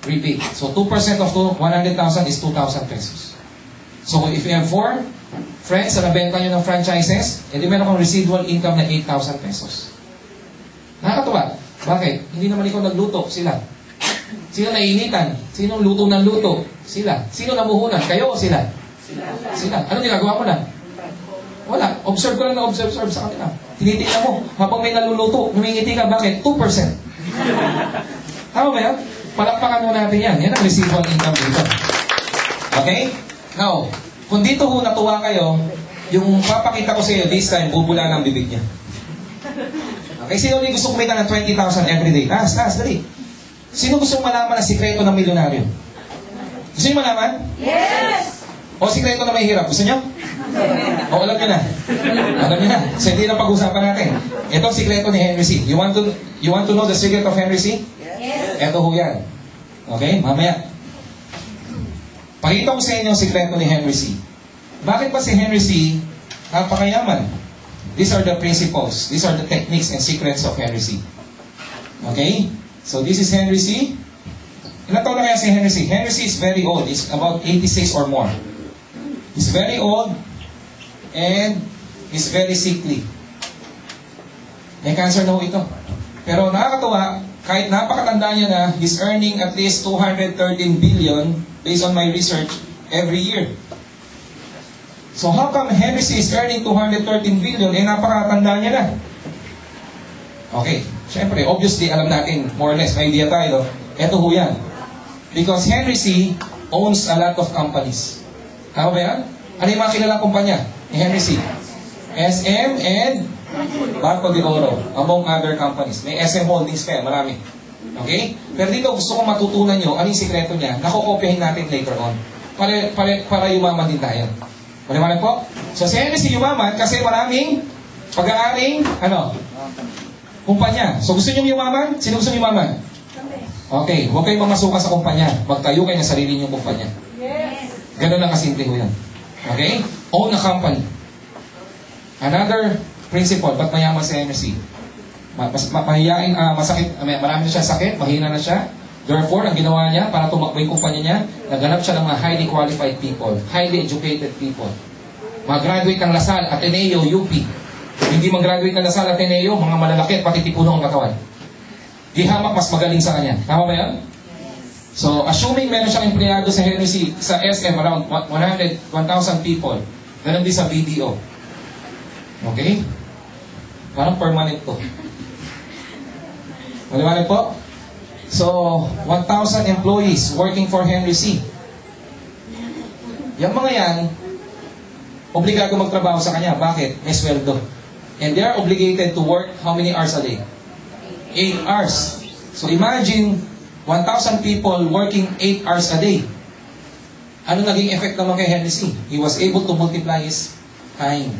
Speaker 1: rebate. So 2% of 100,000 is 2,000 pesos. So if you have 4 friends na nabenta nyo ng franchises, edi meron kang residual income na 8,000 pesos. Nakakatuwa. Bakit? Hindi naman ikaw nagluto, sila. Sino naiinitan? Sino luto ng luto? Sila. Sino namuhunan? Kayo o sila? Sila. Ano ginagawa mo na? Wala. Observe ko lang na observe sa kanila. Tinitingnan mo. Habang may naluluto, humingiti ka. Bakit? 2%. Tama ba yan? Palakpakan mo natin yan. Yan ang residual income dito. Okay? Now, kung dito ho natuwa kayo, yung papakita ko sa iyo this time, bubula ng bibig niya. Okay? Sino ulit gusto kumita ng 20,000 everyday? Taas, dali. Sino gusto malaman ang sikreto ng milyonaryo? Gusto niyo malaman?
Speaker 2: Yes!
Speaker 1: O sikreto na may hirap? Gusto niyo? O alam niyo na? Alam niyo na. So hindi na pag-usapan natin. Ito ang sikreto ni Henry C. You want to know the secret of Henry C?
Speaker 2: Yes!
Speaker 1: Ito ho yan. Okay? Mamaya. Pakita ko sa inyo ang sikreto ni Henry C. Bakit ba si Henry C. napakayaman? These are the principles. These are the techniques and secrets of Henry C. Okay? So this is Henry C. Ilan taon na kaya si Henry C? Henry C is very old. He's about 86 or more. He's very old and he's very sickly. May cancer na ho ito. Pero nakakatuwa, kahit napakatanda niya na, he's earning at least 213 billion based on my research every year. So how come Henry C. is earning 213 billion napakatanda niya na? Okay, syempre, obviously, alam natin, more or less, may idea tayo. Ito ho yan. Because Henry C. owns a lot of companies. Tama ba yan? Ano yung mga kilalang kumpanya ni Henry C.? SM and Banco de Oro, among other companies. May SM Holdings pa yan, marami. Okay? Pero dito gusto kong matutunan nyo, ano yung sikreto niya, nakukopyahin natin later on. Para yumaman din tayo. Maliwanag po? So si Henry C. yumaman kasi maraming pag-aaring, kumpanya. So gusto nyo yumaman? Sino gusto nyo yumaman? Okay, huwag kayong mamasukan sa kumpanya. Magtayo kayo ng sarili nyong kumpanya.
Speaker 2: Yes!
Speaker 1: Ganun lang kasimple ho yan. Okay? Own a company. Another principle, ba't mayaman si Henry C? Mahihain, masakit, marami na siya sakit, mahina na siya. Therefore, ang ginawa niya para tumakbo yung kumpanya niya, naghanap siya ng mga highly qualified people, highly educated people. Mag-graduate ng Lasal, Ateneo, UP. Hindi mag-graduate ng Lasal, Ateneo, mga malalaki at pati tipuno ang katawan. Di hamak mas magaling sa kanya. Tama ba yan? So, assuming meron siyang empleyado sa Henry C, sa SM, around 1,000 people. Ganun din sa BDO. Okay? Parang permanent to. Maliwanag po? So, 1,000 employees working for Henry C. Yung mga yan, obligado magtrabaho sa kanya. Bakit? May sweldo. And they are obligated to work how many hours a day? 8 hours. So imagine 1,000 people working 8 hours a day. Ano naging effect naman kay Henry C? He was able to multiply his time.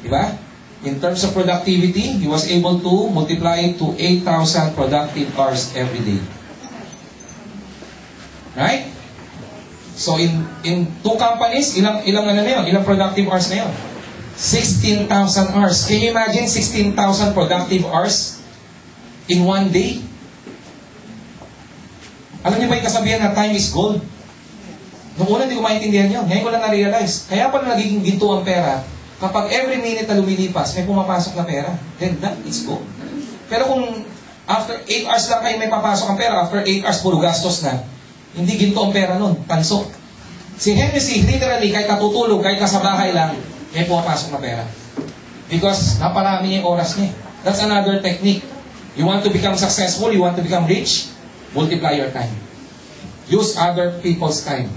Speaker 1: Diba? In terms of productivity, he was able to multiply it to 8,000 productive hours every day. Right? So in two companies, ilang productive hours na yun? 16,000 hours. Can you imagine 16,000 productive hours in one day? Alam niyo ba yung kasabihan na time is gold? Noong una hindi ko maintindihan yun. Ngayon ko lang na-realize. Kaya pala nagiging ginto ang pera, kapag every minute na lumilipas, may pumapasok na pera. Then that is gold. Pero kung after 8 hours lang kayo may papasok ang pera, after 8 hours puro gastos na, hindi ginto ang pera nun, tanso. Si Henry C, literally, kahit natutulog, kahit nasa bahay lang, may pumapasok na pera. Because naparami niya yung oras niya. That's another technique. You want to become successful, you want to become rich, multiply your time. Use other people's time.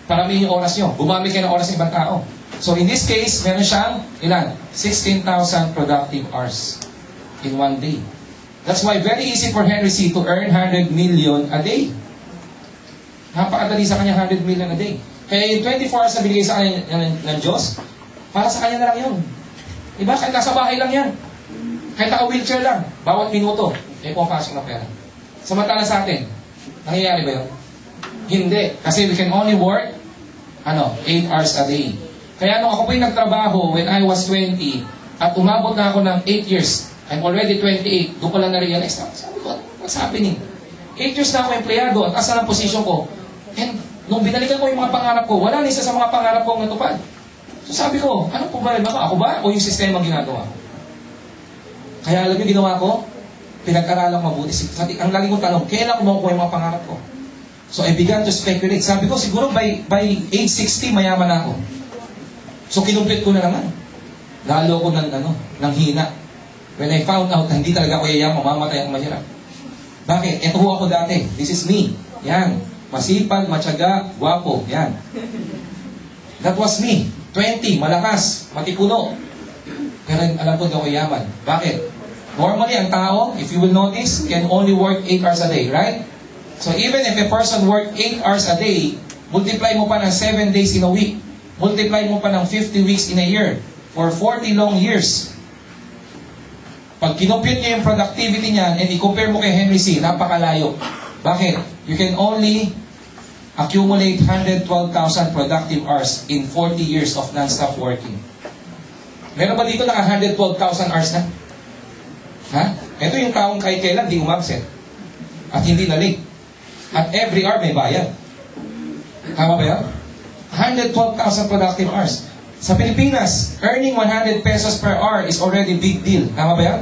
Speaker 1: Paramihin yung oras nyo. Gumamit kayo ng oras ng ibang tao. So in this case, meron siyang, 16,000 productive hours in one day. That's why very easy for Henry C. to earn 100 million a day. Napakadali sa kanya 100 million a day. Kaya yung 24 hours na binigay sa kanya ng Diyos, para sa kanya na lang yun. Diba? Kahit nasa bahay lang yan. Kahit naka-wheelchair lang, bawat minuto, may pumapasok na pera. Samantala sa atin, nangyayari ba yun? Hindi. Kasi we can only work 8 hours a day. Kaya nung ako po yung nagtrabaho when I was 20 at umabot na ako ng 8 years, I'm already 28, doon ko lang na-realize na, sabi ko, what's happening? 8 years na ako empleyado at asa ng posisyon ko. And nung binalikan ko yung mga pangarap ko, wala na isa sa mga pangarap ko ang natupad. So sabi ko, ano po ba? Ako ba? O yung sistema ginagawa? Kaya alam niyo ginawa ko? pinag-aralang mabuti. Ang lagi kong tanong, kailan ko makukuha yung mga pangarap ko? So I began to speculate. Sabi ko, siguro by age 60, mayaman na ako. So kinumplit ko na naman. Lalo ko ng hina. When I found out na hindi talaga ako yayaman, mamamatay ako mahirap. Bakit? Ito ho ako dati. This is me. Yan. Masipag, matyaga, gwapo. Yan. That was me. 20, malakas, matipuno. Pero alam ko, hindi ako yaman. Bakit? Normally, ang tao, if you will notice, can only work 8 hours a day, right? So even if a person work 8 hours a day, multiply mo pa ng 7 days in a week. Multiply mo pa ng 50 weeks in a year. For 40 long years. Pag kinompute niya yung productivity niyan and i-compare mo kay Henry C., napakalayo. Bakit? You can only accumulate 112,000 productive hours in 40 years of non-stop working. Meron ba dito naka 112,000 hours na? Ha? Ito yung taong kahit kailan di umabsent. At hindi na late. At every hour may bayad. Tama ba yan? 112,000 productive hours. Sa Pilipinas, earning 100 pesos per hour is already big deal. Tama ba yan?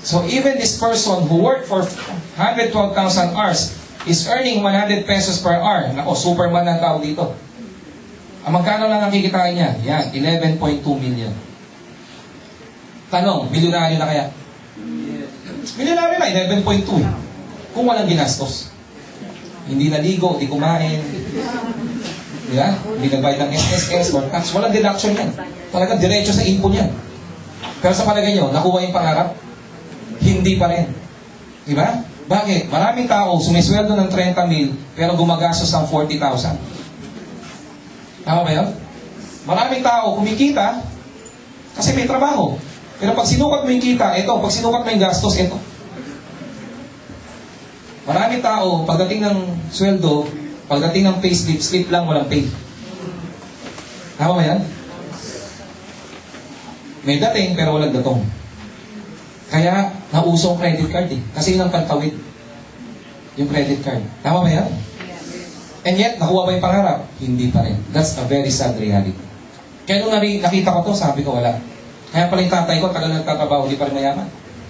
Speaker 1: So even this person who worked for 112,000 hours is earning 100 pesos per hour. Nako, superman ang tao dito. Ang magkano lang ang kikitain niya? Yan, 11.2 million. Tanong, milyonaryo na kaya? Milyonaryo na, 11.2. Kung walang ginastos. Hindi naligo, hindi kumain. Diba? Hindi nagbayad ng SSS or tax. Walang deduction yan. Talagang diretso sa info niyan. Pero sa palagay nyo, nakuha yung pangarap? Hindi pa rin. Diba? Bakit? Maraming tao sumisweldo ng 30 mil pero gumagastos ng 40,000. Tama ba yun? Maraming tao kumikita kasi may trabaho. Pero pag sinukat mo yung kita, ito. Pag sinukat mo yung gastos, ito. Maraming tao, pagdating ng sweldo, pagdating ng pay slip, slip lang, walang pay. Tama ba yan? May dating, pero walang datong. Kaya, nausong credit card eh. Kasi yun ang pantawid. Yung credit card. Tama ba yan? And yet, nakuha ba yung pangarap? Hindi pa rin. That's a very sad reality. Kaya nung nakita ko to, sabi ko, wala. Kaya pala yung tatay ko, tagal nagtatrabaho, hindi pa rin mayaman.